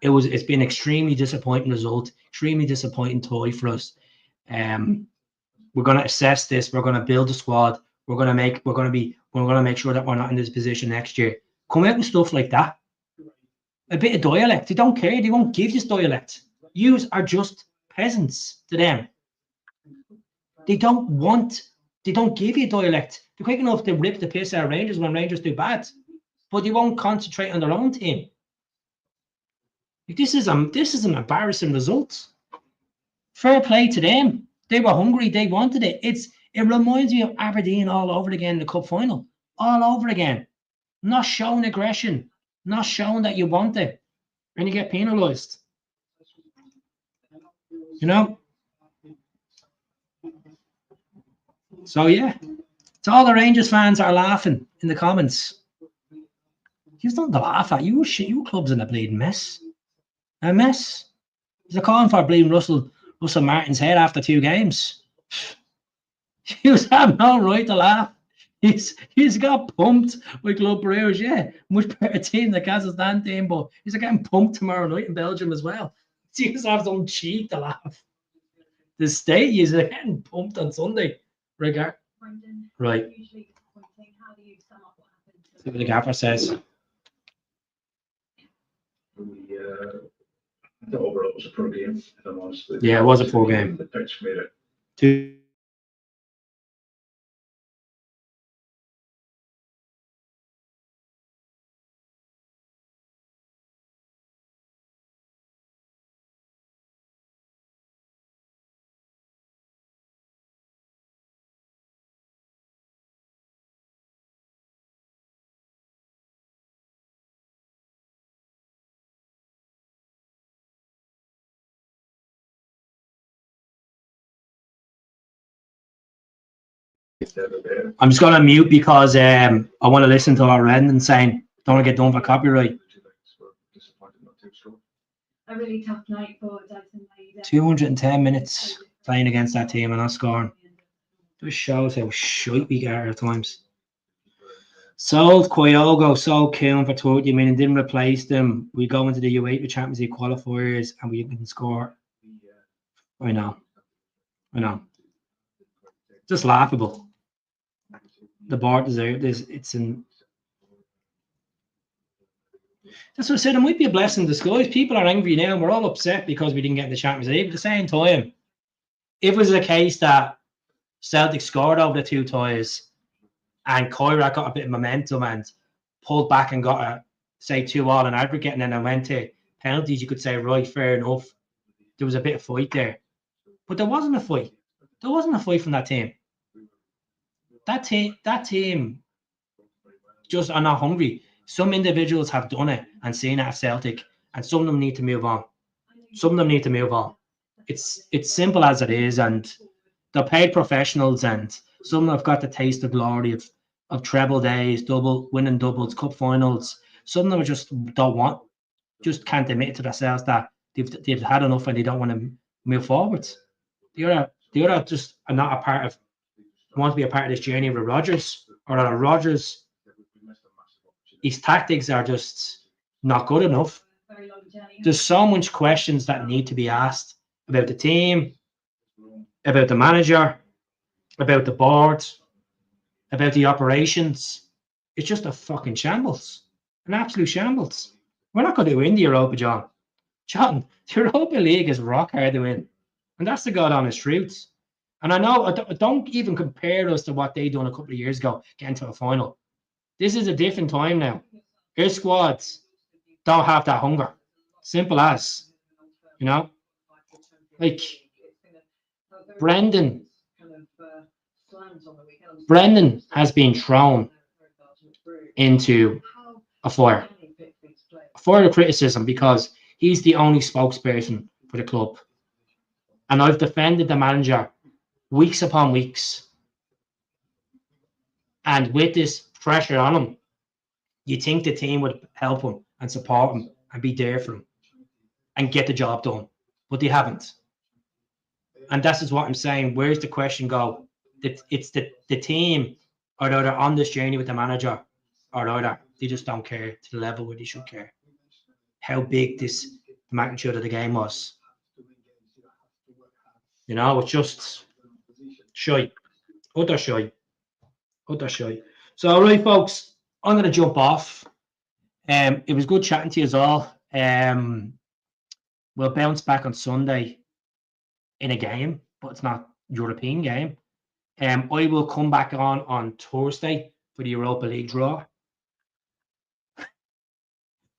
it's been extremely disappointing result, extremely disappointing toy for us. We're going to assess this. We're going to build a squad. We're going to make sure that we're not in this position next year. Come out with stuff like that. A bit of dialect. They don't care. They won't give you dialect. Yous are just peasants to them. They don't give you dialect. They're quick enough to rip the piss out of Rangers when Rangers do bad, but they won't concentrate on their own team. This is an embarrassing result. Fair play to them. They were hungry. They wanted it. It reminds me of Aberdeen all over again in the cup final. All over again. Not showing aggression. Not showing that you want it. And you get penalised. You know? So, yeah. To all the Rangers fans are laughing in the comments. He's nothing to laugh at. You club's in a bleeding mess. A mess. He's calling for bleeding Russell Martin's head after 2 games. He was having no right to laugh. He's got pumped with Club Brugge, yeah. Much better team than the Kazakhstan team, but he's getting pumped tomorrow night in Belgium as well. He just have some cheek to laugh. The state is getting pumped on Sunday. Right. See what the gaffer says. Overall, it was a poor game. If I'm honest. Yeah, it was a poor game. The pitch made it. I'm just gonna mute because I want to listen to what Redden saying. Don't want to get done for copyright. A really tough night for Dyson. 210 minutes playing against that team and not scoring. Just shows how shite we get at times. Sold Kyogo, sold Kuhn for 30 million, didn't replace them. We go into the UEFA Champions League qualifiers and we can score. I know. Just laughable. The board deserved this. That's what I said. It might be a blessing in disguise. People are angry now. We're all upset because we didn't get in the Champions League. But at the same time, if it was a case that Celtic scored over the 2 ties and Kairat got a bit of momentum and pulled back and got a, say, 2-2 in aggregate and then I went to penalties, you could say, right, fair enough. There was a bit of fight there. But there wasn't a fight. There wasn't a fight from that team. That team just are not hungry. Some individuals have done it and seen it at Celtic, and some of them need to move on. It's simple as it is, and they're paid professionals, and some of them have got the taste of glory of treble days, winning doubles, cup finals. Some of them just can't admit to themselves that they've had enough and they don't want to move forwards. The other just are not a part of. Want to be a part of this journey with Rodgers, or that Rodgers, his tactics are just not good enough. There's so much questions that need to be asked about the team, about the manager, about the board, about the operations. It's just a fucking shambles, an absolute shambles. We're not going to win the Europa, John. The Europa League is rock hard to win, and that's the god honest truth. And I know, don't even compare us to what they done a couple of years ago, getting to a final. This is a different time now. Our squads don't have that hunger. Simple as. You know? Like, Brendan has been thrown into a fire of criticism because he's the only spokesperson for the club. And I've defended the manager weeks upon weeks. And with this pressure on him, you think the team would help him and support him and be there for him and get the job done. But they haven't. And this is what I'm saying. Where's the question go? It's the team are either on this journey with the manager or either they just don't care to the level where they should care. How big this magnitude of the game was. You know, it's just shy. Utter shy. Utter shy. So, all right, folks, I'm going to jump off. It was good chatting to you all. We'll bounce back on Sunday in a game, but it's not European game. I will come back on Thursday for the Europa League draw.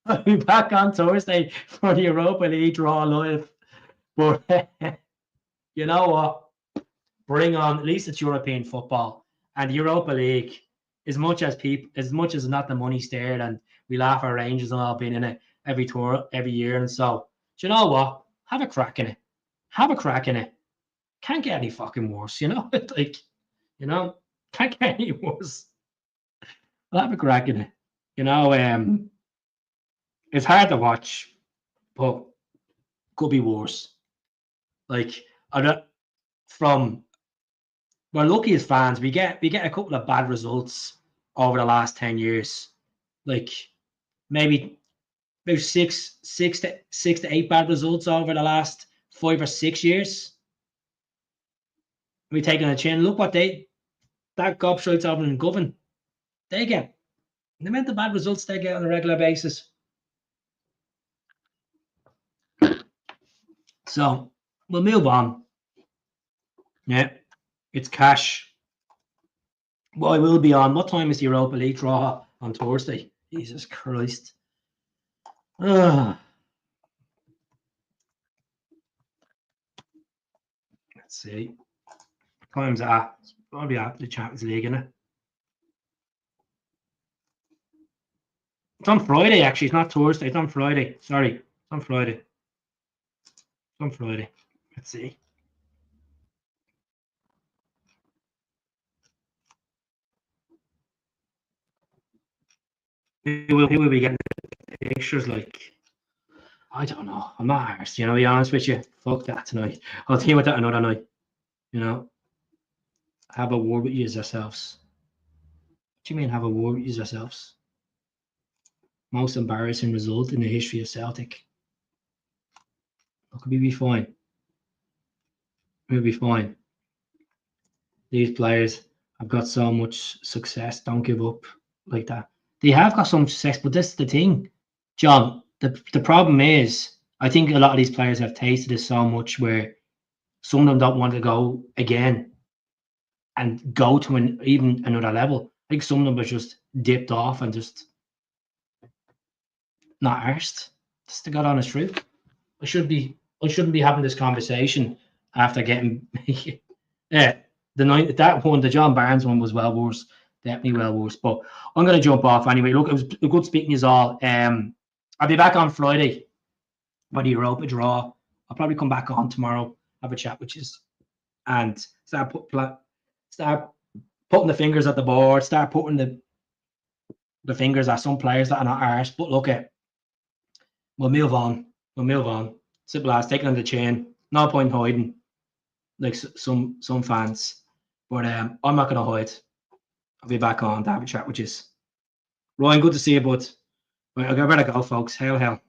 I'll be back on Thursday for the Europa League draw live. But you know what? Bring on, at least it's European football and the Europa League. As much as not the money's there, and we laugh at Rangers and all being in it every tour, every year, and so. Do you know what? Have a crack in it. Have a crack in it. Can't get any fucking worse, you know? Like, you know, can't get any worse. I'll have a crack in it. You know, it's hard to watch, but could be worse. Like, we're lucky as fans. We get a couple of bad results over the last 10 years. Like, maybe about six to eight bad results over the last 5 or 6 years. We taking a chin. Look what that gobshites over in Govan. They get the amount of bad results they get on a regular basis. So we'll move on. Yeah, it's cash. Well, I will be on. What time is the Europa League draw on Thursday? Jesus Christ. Let's see. What time's that? It's probably after the Champions League, isn't it? It's on Friday, actually. It's not Thursday. It's on Friday. Sorry. It's on Friday. It's on Friday. Let's see. Who will be getting the pictures like? I don't know. I'm not arsed, you know, to be honest with you. Fuck that tonight. I'll deal with that another night. You know. Have a war with you yourselves. What do you mean have a war with you yourselves? Most embarrassing result in the history of Celtic. Look, we'll be fine. We'll be fine. These players have got so much success. Don't give up like that. They have got some success, but this is the thing, John. The problem is, I think a lot of these players have tasted it so much where some of them don't want to go again and go to even another level. I think some of them are just dipped off and just not arsed. That's the God honest truth. I shouldn't be having this conversation after getting yeah. The John Barnes one was well worse. Definitely well worse. But I'm going to jump off anyway. Look, it was a good speaking to you all. I'll be back on Friday for the Europa draw. I'll probably come back on tomorrow, have a chat with you, and start putting the fingers at the board, start putting the fingers at some players that are not ours. But look, we'll move on. We'll move on. Simple as taking on the chain. No point hiding, like some fans. But I'm not going to hide. I'll be back on to have a chat with you. Ryan, good to see you, bud. Right, I better go, folks. Hail, hail.